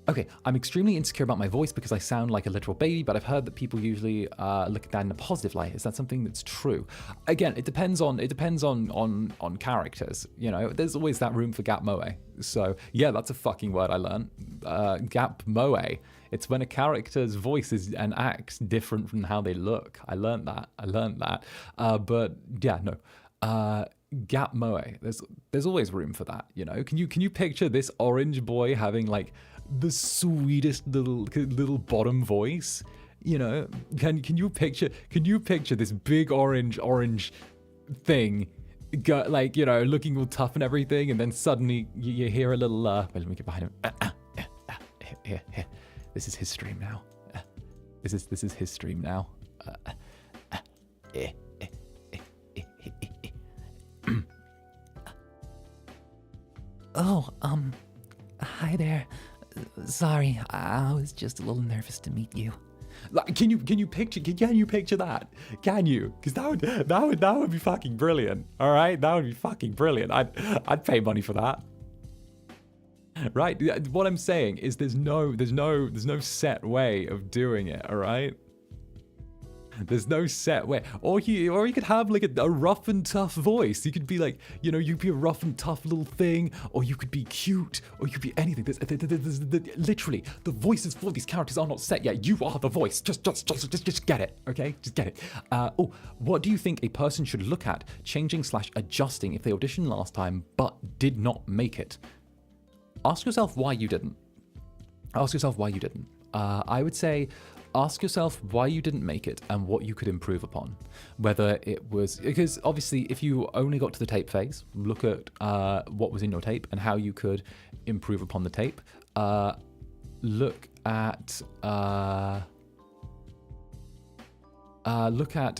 Okay, I'm extremely insecure about my voice because I sound like a literal baby, but I've heard that people usually look at that in a positive light. Is that something that's true? Again, it depends on characters. You know, there's always that room for gap moe. So yeah, that's a fucking word I learned. Gap moe. It's when a character's voice is and acts different from how they look. I learned that. But yeah, no. Gap Moe. There's always room for that, you know. Can you picture this orange boy having like the sweetest little bottom voice? You know, can you picture this big orange thing, like, you know, looking all tough and everything, and then suddenly you hear a little wait, let me get behind him. Here. This is his stream now. This is his stream now. Oh, hi there. Sorry, I was just a little nervous to meet you. Like, can you picture that? Can you? Because that would be fucking brilliant. All right, that would be fucking brilliant. I'd pay money for that. Right? What I'm saying is there's no set way of doing it. All right. There's no set way. Or you could have like a rough and tough voice. You could be like, you know, you'd be a rough and tough little thing, or you could be cute, or you could be anything. Literally, the voices for these characters are not set yet. You are the voice. Just get it, okay? Just get it. What do you think a person should look at changing/adjusting if they auditioned last time but did not make it? Ask yourself why you didn't. I would say ask yourself why you didn't make it and what you could improve upon. Whether it was, because obviously if you only got to the tape phase, look at what was in your tape and how you could improve upon the tape. Look at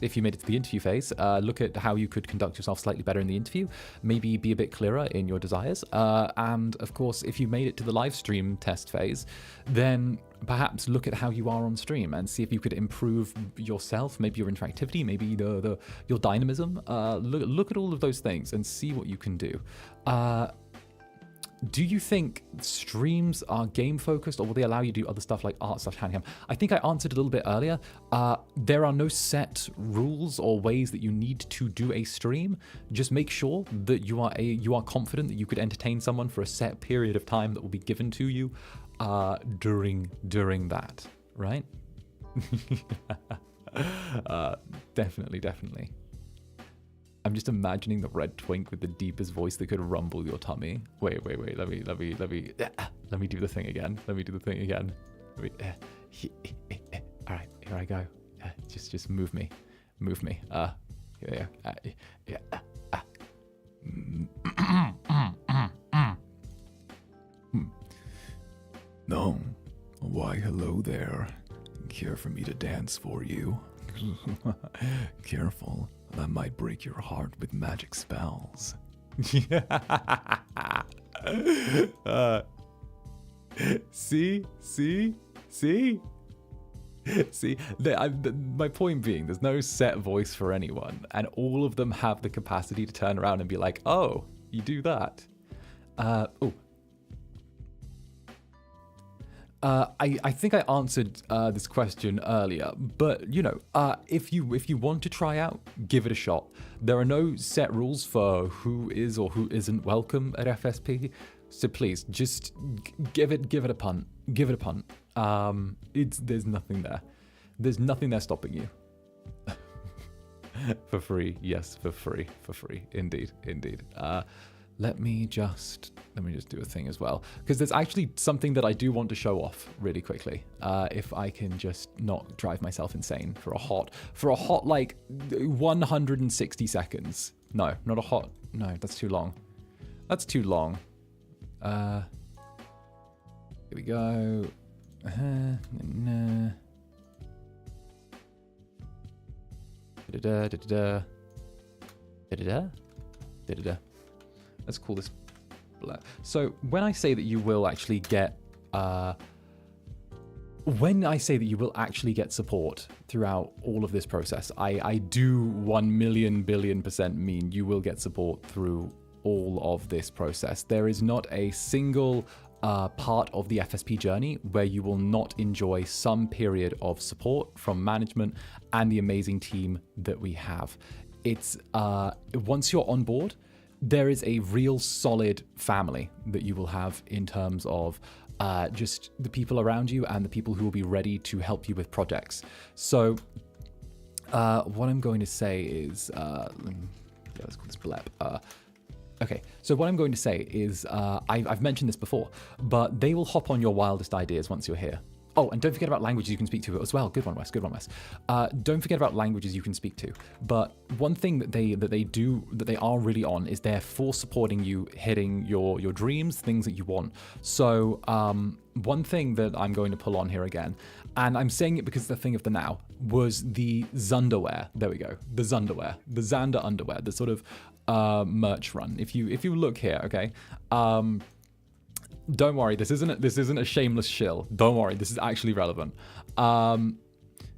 if you made it to the interview phase, look at how you could conduct yourself slightly better in the interview, maybe be a bit clearer in your desires. And of course, if you made it to the live stream test phase, then perhaps look at how you are on stream and see if you could improve yourself, maybe your interactivity, maybe your dynamism. Look at all of those things and see what you can do. Do you think streams are game focused, or will they allow you to do other stuff like art/handicam? I think I answered a little bit earlier. There are no set rules or ways that you need to do a stream. Just make sure that you are confident that you could entertain someone for a set period of time that will be given to you during that, right? Definitely. I'm just imagining the red twink with the deepest voice that could rumble your tummy. Wait. Let me do the thing again. All right, here I go. Just move me. Here. No. Why, hello there. Care for me to dance for you? Careful. That might break your heart with magic spells. See? My point being, there's no set voice for anyone, and all of them have the capacity to turn around and be like, oh, you do that. I think I answered this question earlier, but you know, if you want to try out, give it a shot. There are no set rules for who is or who isn't welcome at FSP, so please just give it a punt. There's nothing there. There's nothing there stopping you. For free, yes, for free, indeed. Let me just do a thing as well, because there's actually something that I do want to show off really quickly. If I can just not drive myself insane for a hot like 160 seconds. No, not a hot. No, that's too long. Here we go. Let's call this blur. So when I say that you will actually get support throughout all of this process, I do 1 million billion% mean you will get support through all of this process. There is not a single part of the FSP journey where you will not enjoy some period of support from management and the amazing team that we have. It's once you're on board, there is a real solid family that you will have in terms of just the people around you and the people who will be ready to help you with projects. So what I'm going to say is, let's call this blep. Okay, so what I'm going to say is, I've mentioned this before, but they will hop on your wildest ideas once you're here. Oh, and don't forget about languages you can speak to as well. Good one, Wes. Good one, Wes. Don't forget about languages you can speak to. But one thing that they are really on is they're for supporting you hitting your dreams, things that you want. So one thing that I'm going to pull on here again, and I'm saying it because it's the thing of the now, was the Zunderwear. There we go. The Zunderwear, the Zander underwear, the sort of merch run. If you look here, okay. Don't worry, this isn't a shameless shill. Don't worry, this is actually relevant. The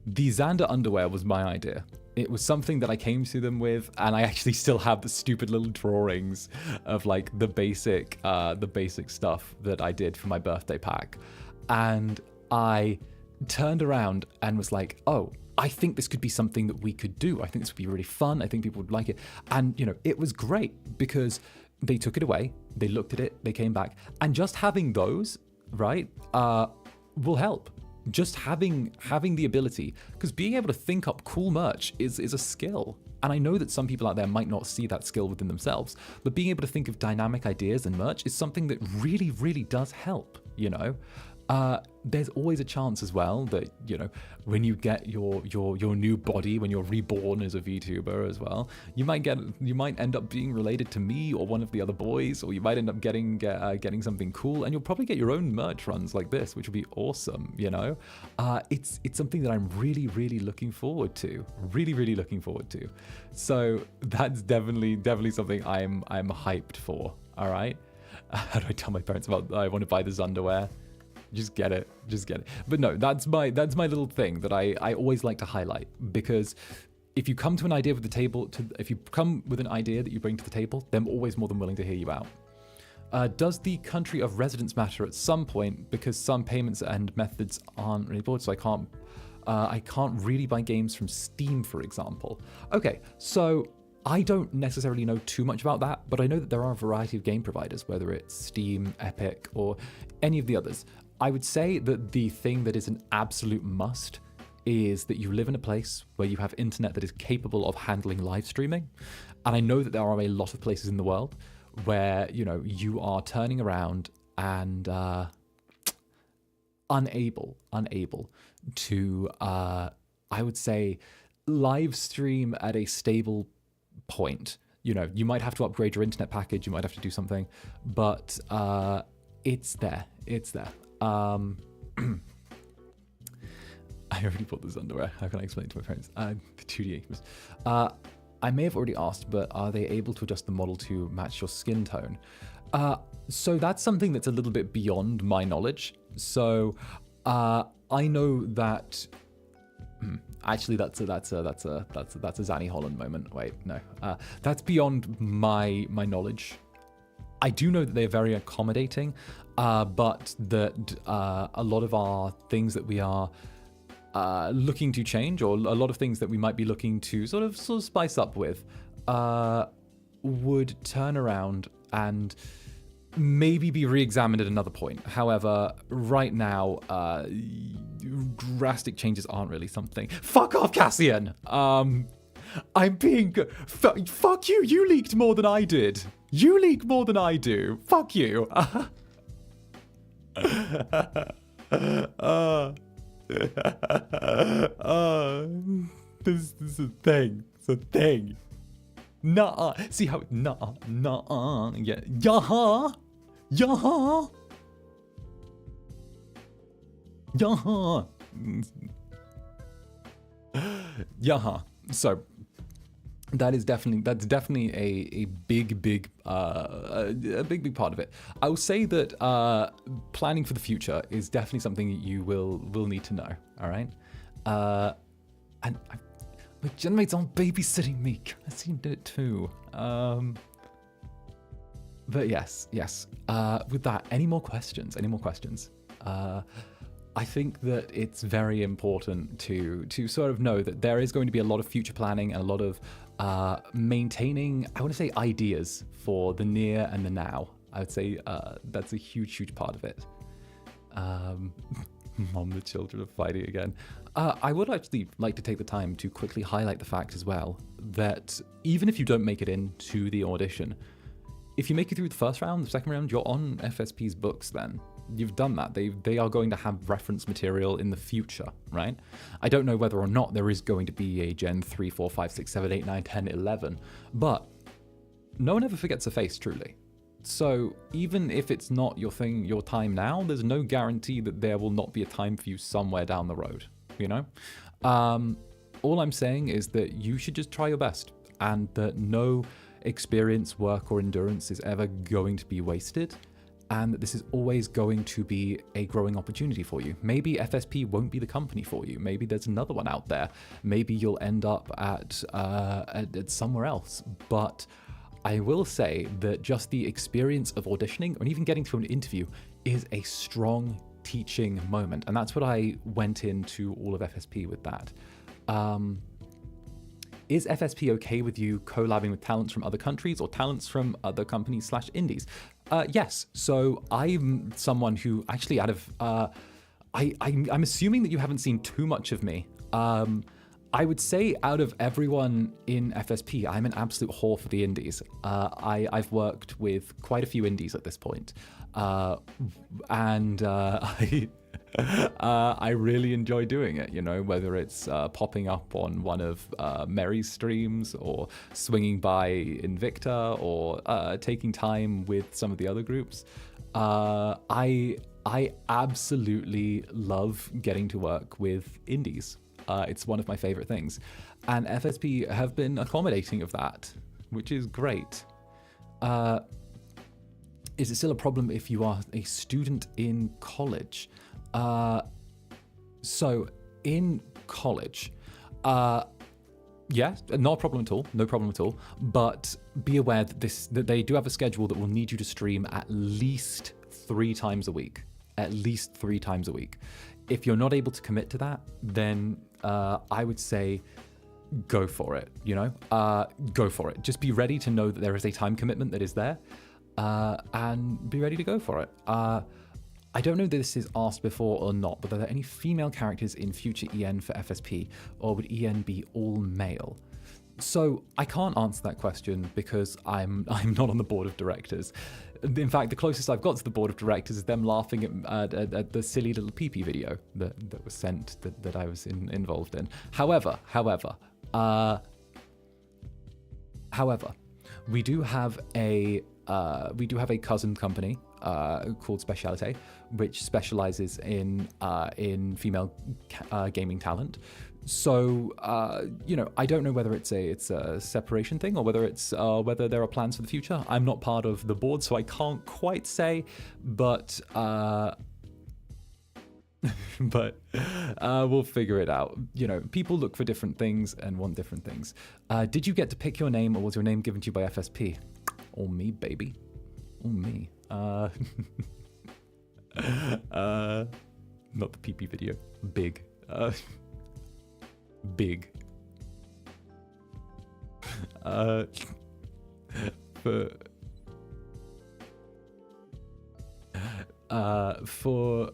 Zander underwear was my idea. It was something that I came to them with, and I actually still have the stupid little drawings of like the basic stuff that I did for my birthday pack. And I turned around and was like, oh, I think this could be something that we could do. I think this would be really fun. I think people would like it. And, you know, it was great because they took it away, they looked at it, they came back, and just having those, right, will help. Just having the ability, because being able to think up cool merch is a skill. And I know that some people out there might not see that skill within themselves, but being able to think of dynamic ideas and merch is something that really, really does help, you know? There's always a chance as well that, you know, when you get your new body, when you're reborn as a VTuber as well, you might end up being related to me or one of the other boys, or you might end up getting something cool, and you'll probably get your own merch runs like this, which would be awesome, you know? It's something that I'm really, really looking forward to. Really, really looking forward to. So that's definitely something I'm hyped for, all right? How do I tell my parents about I want to buy this underwear? Just get it. But no, that's my little thing that I always like to highlight, because if you come to an idea with the table, if you come with an idea that you bring to the table, then I'm always more than willing to hear you out. Does the country of residence matter at some point, because some payments and methods aren't really board, so I can't really buy games from Steam, for example. Okay, so I don't necessarily know too much about that, but I know that there are a variety of game providers, whether it's Steam, Epic, or any of the others. I would say that the thing that is an absolute must is that you live in a place where you have internet that is capable of handling live streaming. And I know that there are a lot of places in the world where, you know, you are turning around and unable to, I would say, live stream at a stable point. You know, you might have to upgrade your internet package, you might have to do something, but it's there. I already bought this underwear. How can I explain it to my parents? The 2D. I may have already asked, but are they able to adjust the model to match your skin tone? So that's something that's a little bit beyond my knowledge. So I know that. Actually, that's a Zanny Holland moment. Wait, no, that's beyond my knowledge. I do know that they're very accommodating, but that a lot of our things that we are looking to change, or a lot of things that we might be looking to sort of spice up with, would turn around and maybe be re-examined at another point. However, right now, drastic changes aren't really something. Fuck off, Cassian! I'm being fuck you, you leaked more than I did. You leak more than I do. Fuck you. This is a thing. It's a thing. Nuh-uh. See how nuh-uh. Yeah. Yaha. So that's definitely a big part of it. I will say that planning for the future is definitely something you will need to know. All right, and my genmates aren't babysitting me. I see did it too. But yes. With that, any more questions? I think that it's very important to sort of know that there is going to be a lot of future planning and a lot of maintaining, I want to say, ideas for the near and the now. I would say that's a huge part of it. Mom, the children are fighting again. I would actually like to take the time to quickly highlight the fact as well that even if you don't make it into the audition, if you make it through the first round, the second round, you're on FSP's books then. You've done that. They are going to have reference material in the future, right? I don't know whether or not there is going to be a Gen 3, 4, 5, 6, 7, 8, 9, 10, 11, but no one ever forgets a face, truly. So even if it's not your thing, your time now, there's no guarantee that there will not be a time for you somewhere down the road, you know? All I'm saying is that you should just try your best, and that no experience, work, or endurance is ever going to be wasted, and that this is always going to be a growing opportunity for you. Maybe FSP won't be the company for you. Maybe there's another one out there. Maybe you'll end up at somewhere else. But I will say that just the experience of auditioning or even getting to an interview is a strong teaching moment. And that's what I went into all of FSP with that. Is FSP okay with you collabing with talents from other countries or talents from other companies / indies? Yes. So I'm someone who actually out of, I'm assuming that you haven't seen too much of me. I would say out of everyone in FSP, I'm an absolute whore for the indies. I've worked with quite a few indies at this point. I really enjoy doing it, you know, whether it's popping up on one of Mary's streams or swinging by Invicta or taking time with some of the other groups. I absolutely love getting to work with indies. It's one of my favorite things. And FSP have been accommodating of that, which is great. Is it still a problem if you are a student in college? So in college, yeah, not a problem at all, no problem at all. But be aware that they do have a schedule that will need you to stream at least 3 times a week. At least 3 times a week. If you're not able to commit to that, then I would say go for it, you know? Go for it. Just be ready to know that there is a time commitment that is there, and be ready to go for it. I don't know if this is asked before or not, but are there any female characters in future EN for FSP, or would EN be all male? So I can't answer that question because I'm not on the board of directors. In fact, the closest I've got to the board of directors is them laughing at the silly little pee-pee video that was sent that I was involved in. However, we do have a cousin company called 𝓂𝓸𝓼𝓽, which specializes in female gaming talent. So you know, I don't know whether it's a separation thing or whether whether there are plans for the future. I'm not part of the board, so I can't quite say, but we'll figure it out. You know, people look for different things and want different things. Did you get to pick your name, or was your name given to you by FSP? Or me, baby. Or me. Not the pee-pee video. Big. Big. For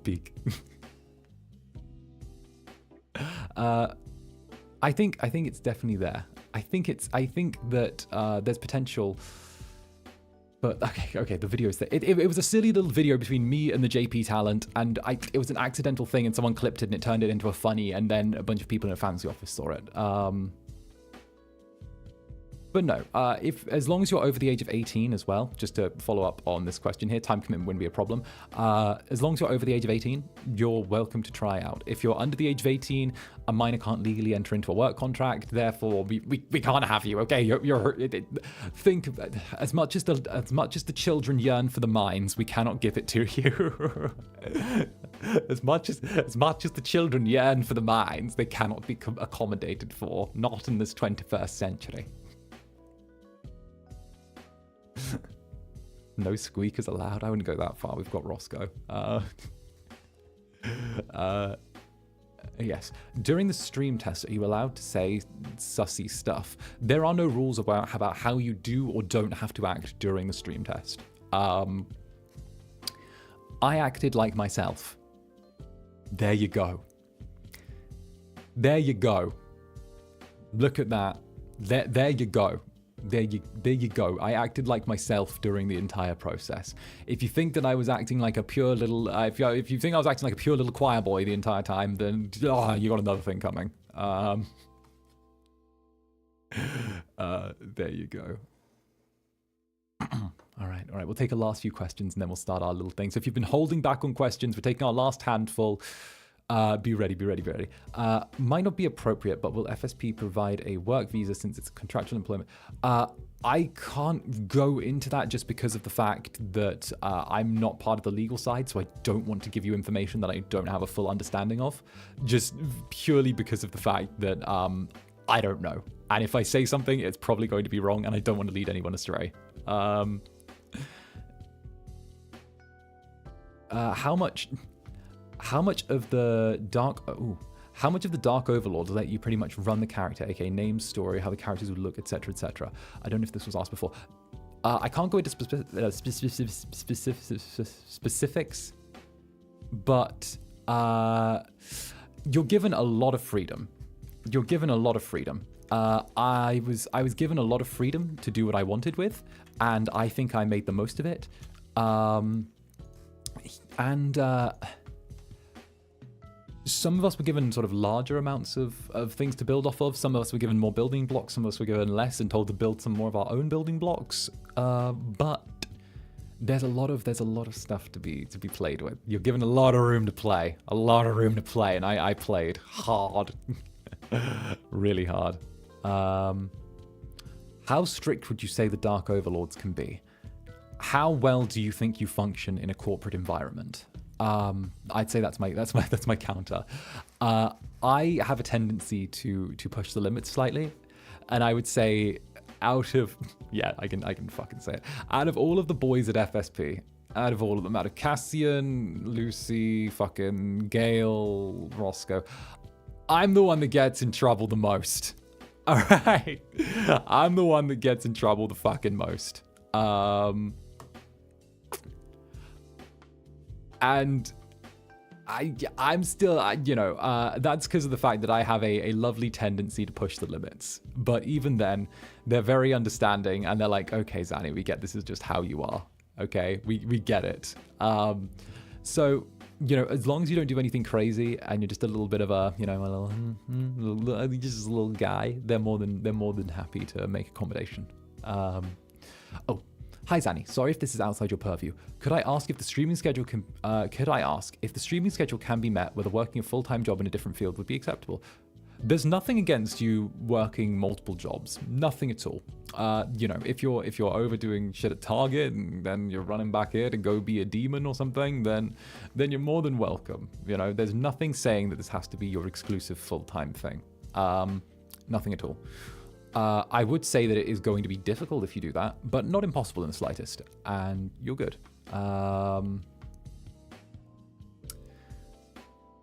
big. I think it's definitely there. I think that there's potential. But okay, the video is there. It was a silly little video between me and the JP talent, and it was an accidental thing, and someone clipped it and it turned it into a funny, and then a bunch of people in a fancy office saw it. But no, as long as you're over the age of 18 as well, just to follow up on this question here, time commitment wouldn't be a problem. As long as you're over the age of 18, you're welcome to try out. If you're under the age of 18, a minor can't legally enter into a work contract. Therefore, we can't have you. Okay, think as much as the children yearn for the mines, we cannot give it to you. As much as the children yearn for the mines, they cannot be accommodated for. Not in this 21st century. No squeakers allowed. I wouldn't go that far. We've got Roscoe. Yes. During the stream test, are you allowed to say sussy stuff? There are no rules about how you do or don't have to act during the stream test. I acted like myself. There you go. There you go. Look at that. There you go. There you go. I acted like myself during the entire process. If you think that I was acting like a pure little, if you think I was acting like a pure little choir boy the entire time, then you got another thing coming. There you go. All right. We'll take a last few questions and then we'll start our little thing. So if you've been holding back on questions, we're taking our last handful. Be ready. Might not be appropriate, but will FSP provide a work visa since it's contractual employment? I can't go into that just because of the fact that I'm not part of the legal side, so I don't want to give you information that I don't have a full understanding of, just purely because of the fact that I don't know. And if I say something, it's probably going to be wrong, and I don't want to lead anyone astray. How much of the Dark Overlord let you pretty much run the character, aka name, story, how the characters would look, etc., etc.? I don't know if this was asked before. I can't go into specifics, but you're given a lot of freedom. I was given a lot of freedom to do what I wanted with, and I think I made the most of it. Some of us were given sort of larger amounts of things to build off of. Some of us were given more building blocks. Some of us were given less and told to build some more of our own building blocks. But there's a lot of stuff to be played with. You're given a lot of room to play, and I played hard, really hard. How strict would you say the Dark Overlords can be? How well do you think you function in a corporate environment? I'd say that's my counter. I have a tendency to push the limits slightly, and I would say I can fucking say it. Out of all of the boys at FSP, out of all of them, out of Cassian, Lucy, fucking Gale, Roscoe, I'm the one that gets in trouble the most. All right, I'm the one that gets in trouble the fucking most. And I'm still, that's because of the fact that I have a lovely tendency to push the limits. But even then, they're very understanding, and they're like, okay, Zanny, we get this is just how you are. Okay, we get it. So, as long as you don't do anything crazy and you're just a little bit of a, just a little guy, they're more than happy to make accommodation. Hi Zanny, sorry if this is outside your purview. Could I ask if the streaming schedule can be met whether working a full-time job in a different field would be acceptable? There's nothing against you working multiple jobs, nothing at all. If you're overdoing shit at Target and then you're running back here to go be a demon or something, then you're more than welcome. There's nothing saying that this has to be your exclusive full-time thing. Nothing at all. I would say that it is going to be difficult if you do that, but not impossible in the slightest, and you're good. And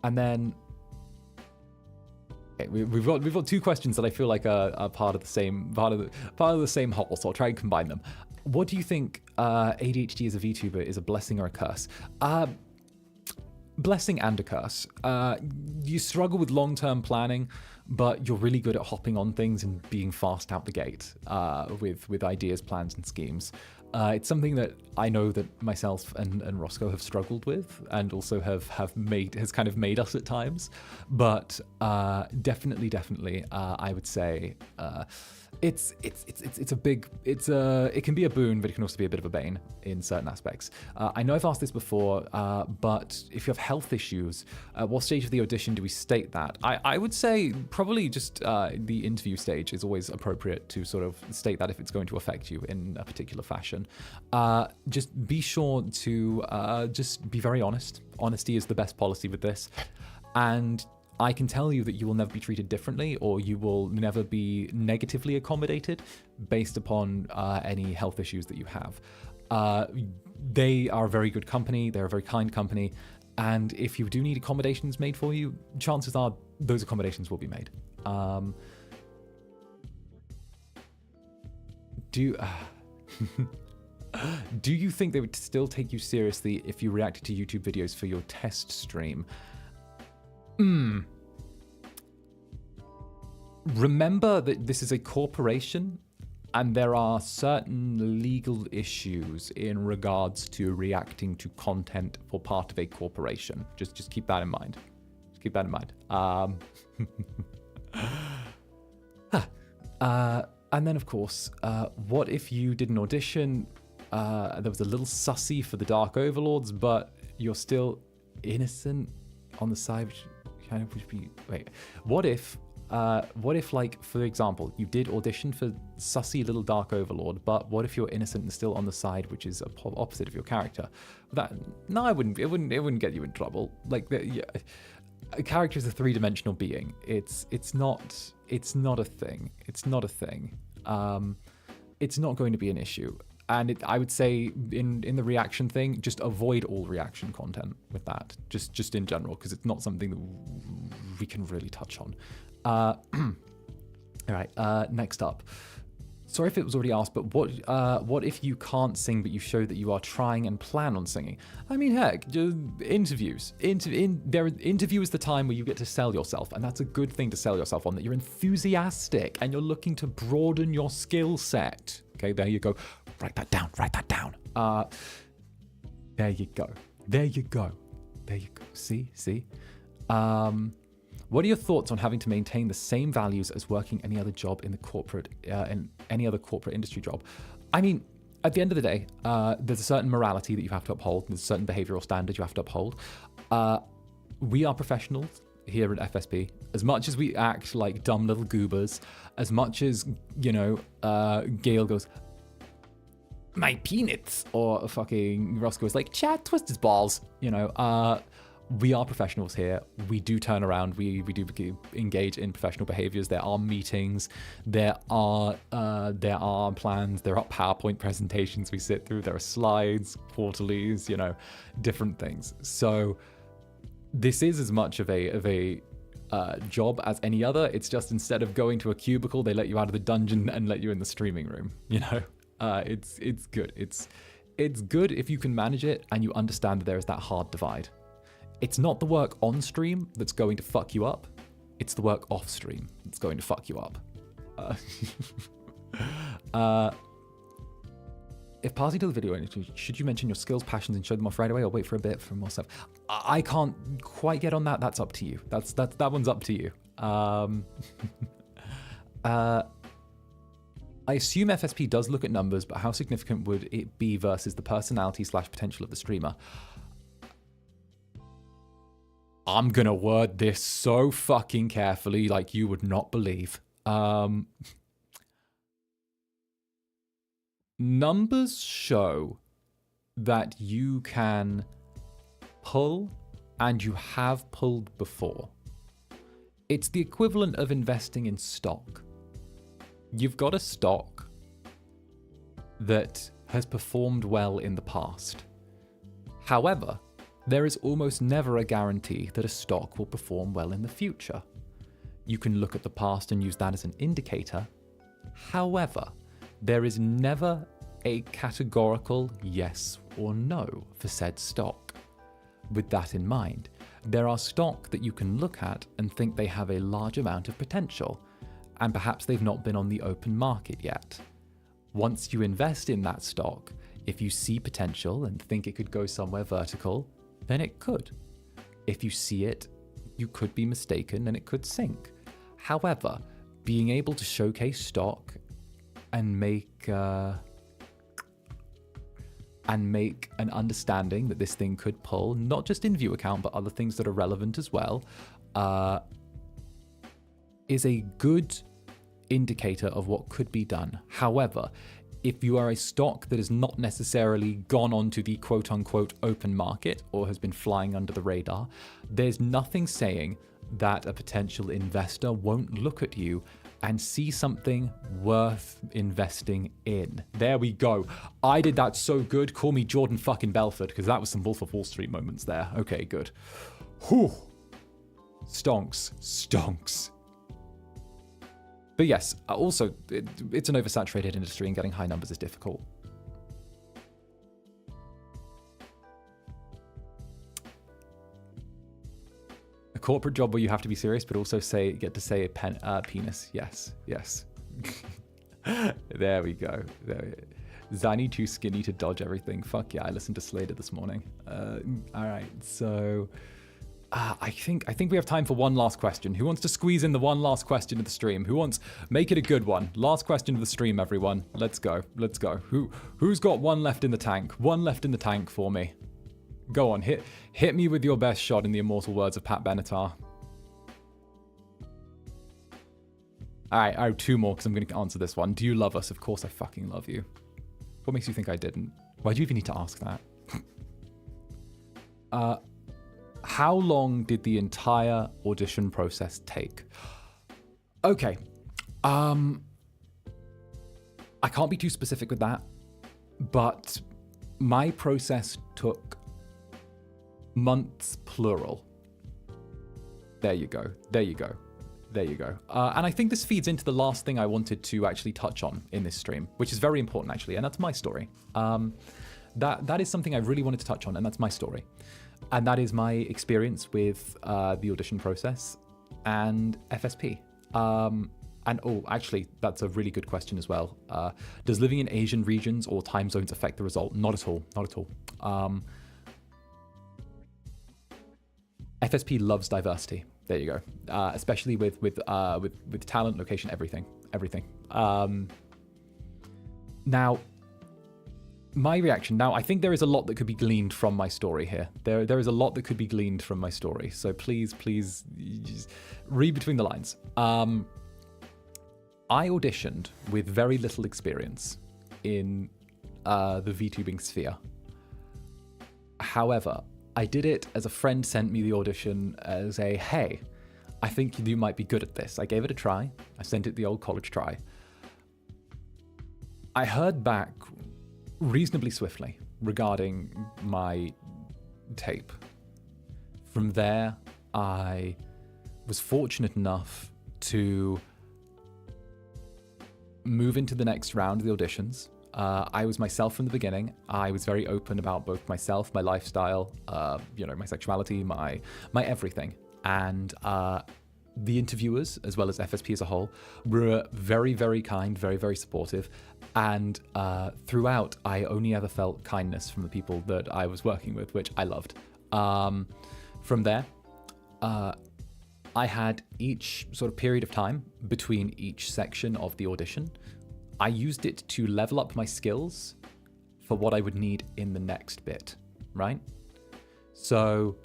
then okay, we've got two questions that I feel like are part of the same whole, so I'll try and combine them. What do you think ADHD as a VTuber is a blessing or a curse? Blessing and a curse. You struggle with long-term planning, but you're really good at hopping on things and being fast out the gate with ideas, plans, and schemes. It's something that I know that myself and Roscoe have struggled with, and also has kind of made us at times. But definitely, I would say it can be a boon, but it can also be a bit of a bane in certain aspects. I know I've asked this before, but if you have health issues, at what stage of the audition do we state that? I would say probably just the interview stage is always appropriate to sort of state that if it's going to affect you in a particular fashion. Just be sure to just be very honest. Honesty is the best policy with this. And I can tell you that you will never be treated differently, or you will never be negatively accommodated based upon any health issues that you have. They are a very good company. They're a very kind company. And if you do need accommodations made for you, chances are those accommodations will be made. Do you think they would still take you seriously if you reacted to YouTube videos for your test stream? Remember that this is a corporation and there are certain legal issues in regards to reacting to content for part of a corporation. Just keep that in mind. Just keep that in mind. And then, of course, what if you did an audition, there was a little sussy for the Dark Overlords, but you're still innocent on the side, which kind of would be... Wait, what if, like, for example, you did audition for sussy little Dark Overlord, but what if you're innocent and still on the side, which is opposite of your character? No, it wouldn't get you in trouble. Like, a character is a three-dimensional being. It's not a thing. It's not a thing. It's not going to be an issue. And I would say in the reaction thing, just avoid all reaction content with that. Just in general, because it's not something that we can really touch on. All right. Next up. Sorry if it was already asked, but what if you can't sing, but you show that you are trying and plan on singing? I mean, heck, interviews. Interview is the time where you get to sell yourself, and that's a good thing to sell yourself on, that you're enthusiastic and you're looking to broaden your skill set. Okay, there you go. Write that down. There you go. See? What are your thoughts on having to maintain the same values as working any other job in any other corporate industry job? I mean, at the end of the day, there's a certain morality that you have to uphold. There's a certain behavioral standard you have to uphold. We are professionals here at FSP. As much as we act like dumb little goobers, as much as, Gale goes, my peanuts, or fucking Roscoe is like, Chad, twist his balls, we are professionals here. We do turn around. We do engage in professional behaviors. There are meetings. There are plans. There are PowerPoint presentations we sit through. There are slides, quarterlies, different things. So this is as much of a job as any other. It's just instead of going to a cubicle, they let you out of the dungeon and let you in the streaming room. It's good. It's good if you can manage it and you understand that there is that hard divide. It's not the work on stream that's going to fuck you up. It's the work off stream that's going to fuck you up. If passing to the video, should you mention your skills, passions, and show them off right away, or wait for a bit for more stuff? I can't quite get on that. That's up to you. That one's up to you. I assume FSP does look at numbers, but how significant would it be versus the personality/potential of the streamer? I'm gonna word this so fucking carefully, like you would not believe. Numbers show that you can pull, and you have pulled before. It's the equivalent of investing in stock. You've got a stock that has performed well in the past. However, there is almost never a guarantee that a stock will perform well in the future. You can look at the past and use that as an indicator. However, there is never a categorical yes or no for said stock. With that in mind, there are stock that you can look at and think they have a large amount of potential, and perhaps they've not been on the open market yet. Once you invest in that stock, if you see potential and think it could go somewhere vertical, then it could. If you see it, you could be mistaken and it could sink. However, being able to showcase stock and make an understanding that this thing could pull, not just in view account, but other things that are relevant as well, is a good indicator of what could be done. However, if you are a stock that has not necessarily gone onto the quote-unquote open market or has been flying under the radar, there's nothing saying that a potential investor won't look at you and see something worth investing in. There we go. I did that so good. Call me Jordan fucking Belfort, because that was some Wolf of Wall Street moments there. Okay, good. Whew. Stonks. But yes, also, it's an oversaturated industry and getting high numbers is difficult. corporate job where you have to be serious, but also get to say penis. Yes. There we go. Zani too skinny to dodge everything. Fuck yeah, I listened to 𝓱𝓸𝓼 this morning. All right, so I think we have time for one last question. Who wants to squeeze in the one last question of the stream? Make it a good one? Last question of the stream, everyone. Let's go. Who's got one left in the tank? One left in the tank for me. Go on, hit me with your best shot in the immortal words of Pat Benatar. All right, I have two more because I'm going to answer this one. Do you love us? Of course I fucking love you. What makes you think I didn't? Why do you even need to ask that? How long did the entire audition process take? Okay. I can't be too specific with that, but my process took months, plural. There you go. And I think this feeds into the last thing I wanted to actually touch on in this stream, which is very important actually, and that's my story. That is something I really wanted to touch on, and that's my story. And that is my experience with the audition process and FSP. Actually, that's a really good question as well. Does living in Asian regions or time zones affect the result? Not at all. FSP loves diversity. There you go. Especially with talent, location, everything. Now, my reaction. Now, I think there is a lot that could be gleaned from my story here. There is a lot that could be gleaned from my story. So please, just read between the lines. I auditioned with very little experience in the VTubing sphere. However, I did it as a friend sent me the audition as a, hey, I think you might be good at this. I gave it a try. I sent it the old college try. I heard back reasonably swiftly regarding my tape. From there, I was fortunate enough to move into the next round of the auditions. I was myself from the beginning. I was very open about both myself, my lifestyle, my sexuality, my everything. And the interviewers, as well as FSP as a whole, were very, very kind, very, very supportive. And throughout, I only ever felt kindness from the people that I was working with, which I loved. From there, I had each sort of period of time between each section of the audition. I used it to level up my skills for what I would need in the next bit, right? So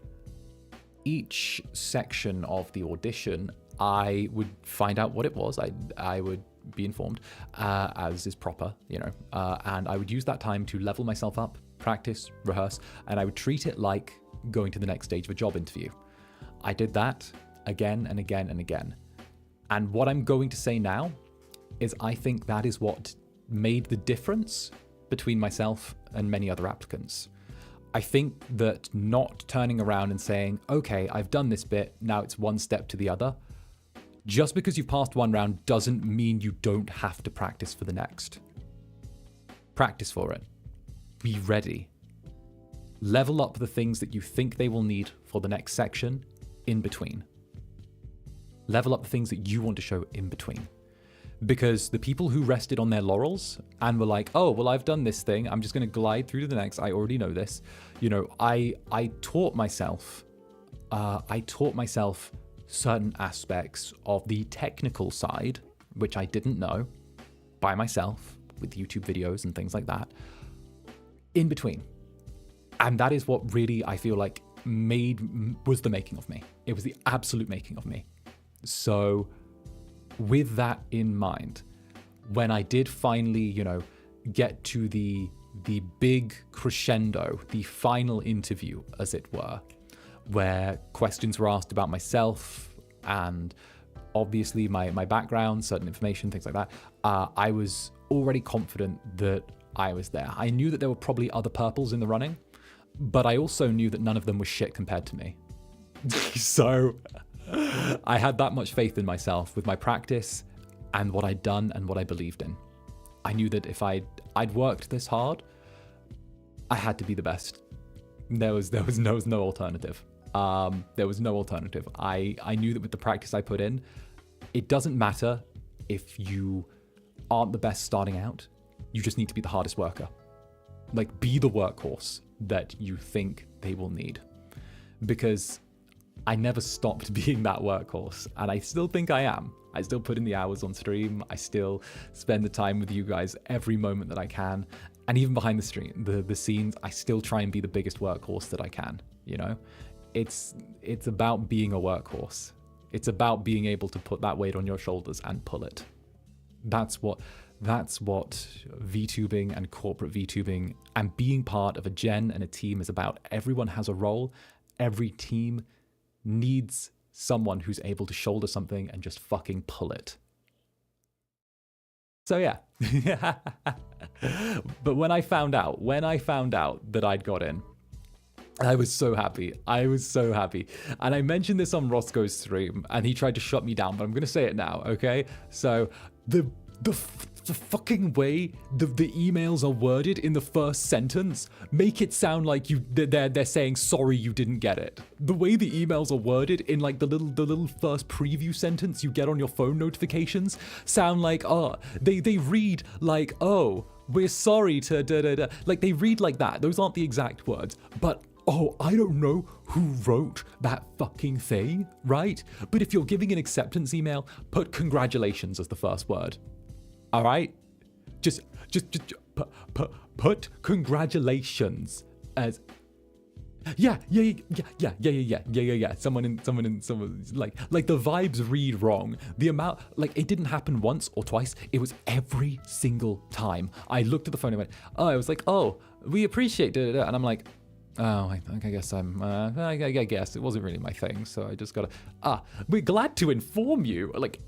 each section of the audition, I would find out what it was. I would be informed, as is proper, and I would use that time to level myself up, practice, rehearse, and I would treat it like going to the next stage of a job interview. I did that again and again and again. And what I'm going to say now is I think that is what made the difference between myself and many other applicants. I think that not turning around and saying, okay, I've done this bit, now it's one step to the other. Just because you've passed one round doesn't mean you don't have to practice for the next. Practice for it. Be ready. Level up the things that you think they will need for the next section in between. Level up the things that you want to show in between. Because the people who rested on their laurels and were like, oh, well, I've done this thing, I'm just going to glide through to the next, I already know this. I taught myself certain aspects of the technical side, which I didn't know by myself with YouTube videos and things like that, in between. And that is what really, I feel like, was the making of me. It was the absolute making of me. So with that in mind, when I did finally, get to the big crescendo, the final interview, as it were, where questions were asked about myself and obviously my background, certain information, things like that, I was already confident that I was there. I knew that there were probably other purples in the running, but I also knew that none of them was shit compared to me. So I had that much faith in myself with my practice and what I'd done and what I believed in. I knew that if I'd worked this hard, I had to be the best. There was no alternative. There was no alternative. I knew that with the practice I put in, it doesn't matter if you aren't the best starting out. You just need to be the hardest worker. Like, be the workhorse that you think they will need. Because I never stopped being that workhorse, and I still think I am. I still put in the hours on stream. I still spend the time with you guys every moment that I can. And even behind the stream, the scenes, I still try and be the biggest workhorse that I can, you know? It's about being a workhorse. It's about being able to put that weight on your shoulders and pull it. That's what VTubing and corporate VTubing and being part of a gen and a team is about. Everyone has a role. Every team needs someone who's able to shoulder something and just fucking pull it. So yeah. But when I found out that I'd got in, I was so happy. And I mentioned this on Roscoe's stream, and he tried to shut me down, but I'm going to say it now, okay? So the fucking way the emails are worded in the first sentence make it sound like they're saying sorry you didn't get it. The way the emails are worded in like the little first preview sentence you get on your phone notifications sound like they read like, oh, we're sorry to da da da. Like, they read like that. Those aren't the exact words, but oh, I don't know who wrote that fucking thing, right? But if you're giving an acceptance email, put congratulations as the first word. All right? Just put congratulations as yeah. Someone like the vibes read wrong. The amount, like, it didn't happen once or twice. It was every single time. I looked at the phone and went, I was like, oh, we appreciate it, and I'm like, oh, I guess I guess it wasn't really my thing, so I just gotta, we're glad to inform you. Like,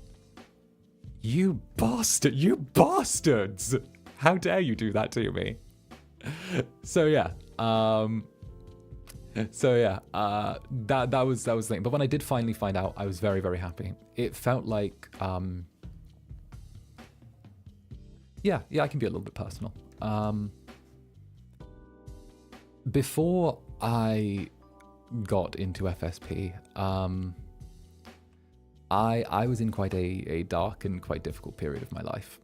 you bastards! How dare you do that to me? So yeah, that was the thing. But when I did finally find out, I was very, very happy. It felt like, yeah, I can be a little bit personal. Before I got into FSP, I was in quite a dark and quite difficult period of my life.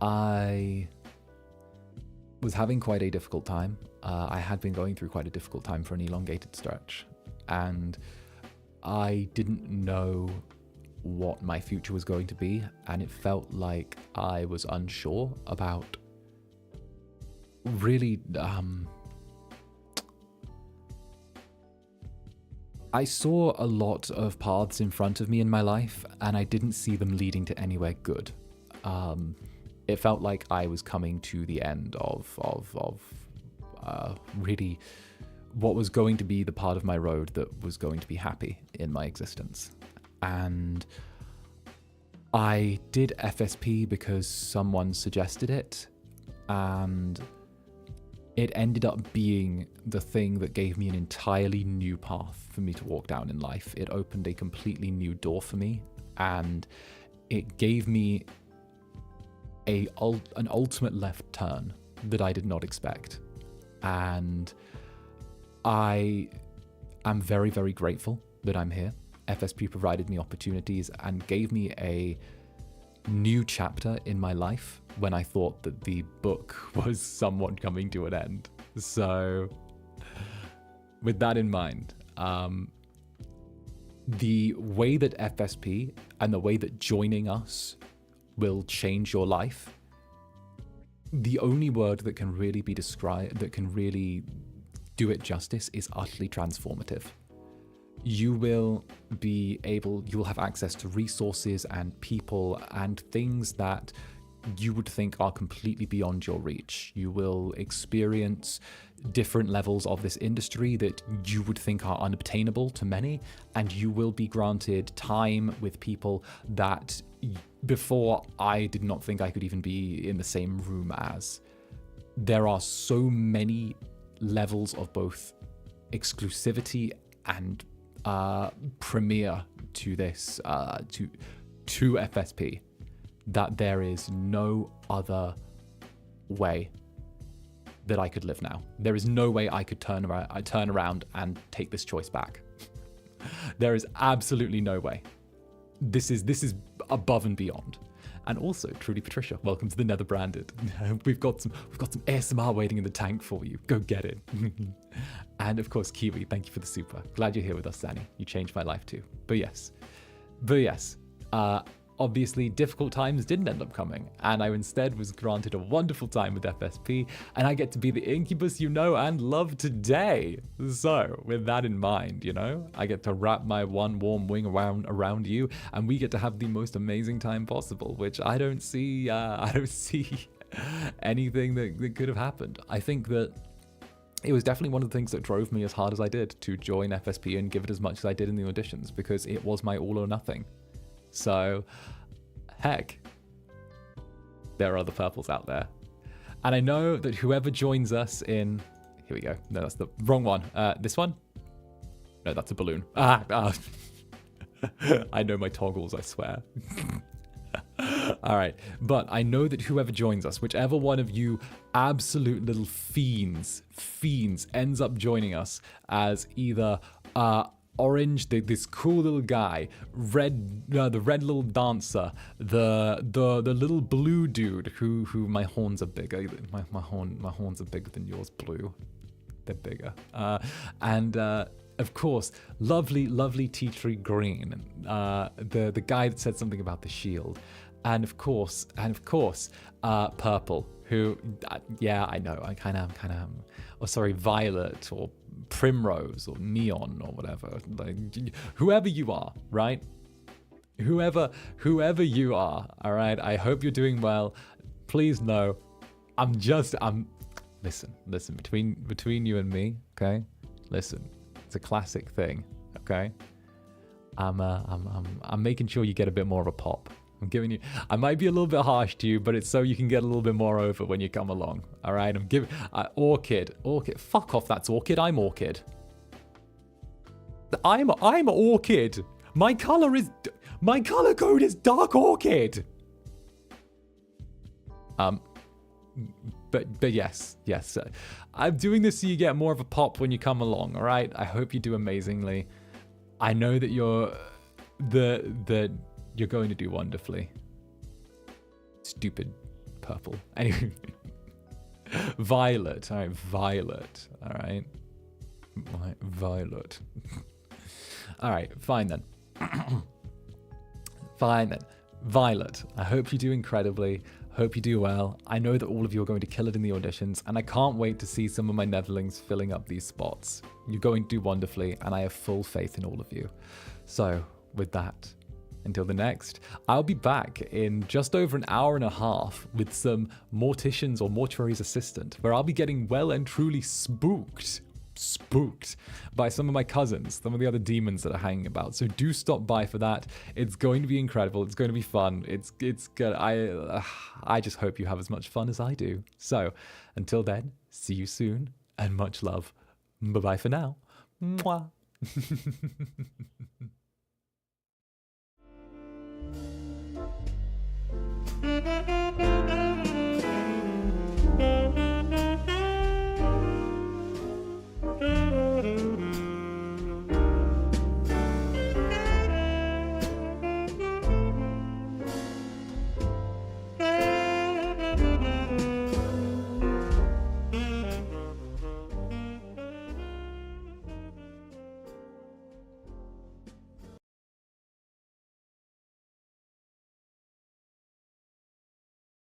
I was having quite a difficult time. I had been going through quite a difficult time for an elongated stretch, and I didn't know what my future was going to be, and it felt like I was unsure about really I saw a lot of paths in front of me in my life, and I didn't see them leading to anywhere good. It felt like I was coming to the end of really what was going to be the part of my road that was going to be happy in my existence. And I did FSP because someone suggested it, and it ended up being the thing that gave me an entirely new path for me to walk down in life. It opened a completely new door for me, and it gave me an ultimate left turn that I did not expect. And I am very, very grateful that I'm here. FSP provided me opportunities and gave me a new chapter in my life when I thought that the book was somewhat coming to an end. So with that in mind, the way that FSP and the way that joining us will change your life, the only word that can really be described, that can really do it justice, is utterly transformative. You will have access to resources and people and things that you would think are completely beyond your reach. You will experience different levels of this industry that you would think are unobtainable to many, and you will be granted time with people that before I did not think I could even be in the same room as. There are so many levels of both exclusivity and premiere to this to FSP that there is no other way that I could live now. There is no way I could turn around and take this choice back. There is absolutely no way. This is above and beyond. And also, truly Patricia, welcome to the Netherbranded. We've got some ASMR waiting in the tank for you. Go get it. And of course, Kiwi, thank you for the super. Glad you're here with us, Zanny. You changed my life too. But yes, obviously difficult times didn't end up coming, and I instead was granted a wonderful time with FSP, and I get to be the Incubus you know and love today. So with that in mind, you know, I get to wrap my one warm wing around you, and we get to have the most amazing time possible, which I don't see anything that could have happened. I think that it was definitely one of the things that drove me as hard as I did to join FSP and give it as much as I did in the auditions, because it was my all or nothing. So, heck, there are other purples out there. And I know that whoever joins us in... Here we go. No, that's the wrong one. This one? No, that's a balloon. I know my toggles, I swear. All right. But I know that whoever joins us, whichever one of you absolute little fiends ends up joining us as either... Orange, this cool little guy, the red little dancer, the little blue dude who my horns are bigger. My horns are bigger than yours, blue. They're bigger. And of course, lovely tea tree green. The guy that said something about the shield, and of course, purple. Who, yeah, I know. I kind of am. Or sorry, violet or primrose or neon or whatever. Like, whoever you are, right? Whoever you are, all right? I hope you're doing well. Please know, listen, between you and me, okay? Listen, it's a classic thing, okay? I'm making sure you get a bit more of a pop. I'm giving you, I might be a little bit harsh to you, but it's so you can get a little bit more over when you come along. All right, I'm giving, Orchid, fuck off, that's Orchid, I'm Orchid. I'm Orchid. My color code is Dark Orchid. But yes, I'm doing this so you get more of a pop when you come along, all right? I hope you do amazingly. I know that you're you're going to do wonderfully. Stupid purple. Anyway. Violet. All right, Violet. All right. Violet. All right, fine then. Fine then. Violet, I hope you do incredibly. Hope you do well. I know that all of you are going to kill it in the auditions, and I can't wait to see some of my Netherlings filling up these spots. You're going to do wonderfully, and I have full faith in all of you. So, with that, until the next, I'll be back in just over an hour and a half with some Morticians or Mortuary's Assistant, where I'll be getting well and truly spooked by some of my cousins, some of the other demons that are hanging about. So do stop by for that. It's going to be incredible. It's going to be fun. It's good. I just hope you have as much fun as I do. So until then, see you soon and much love. Bye-bye for now. Mwah.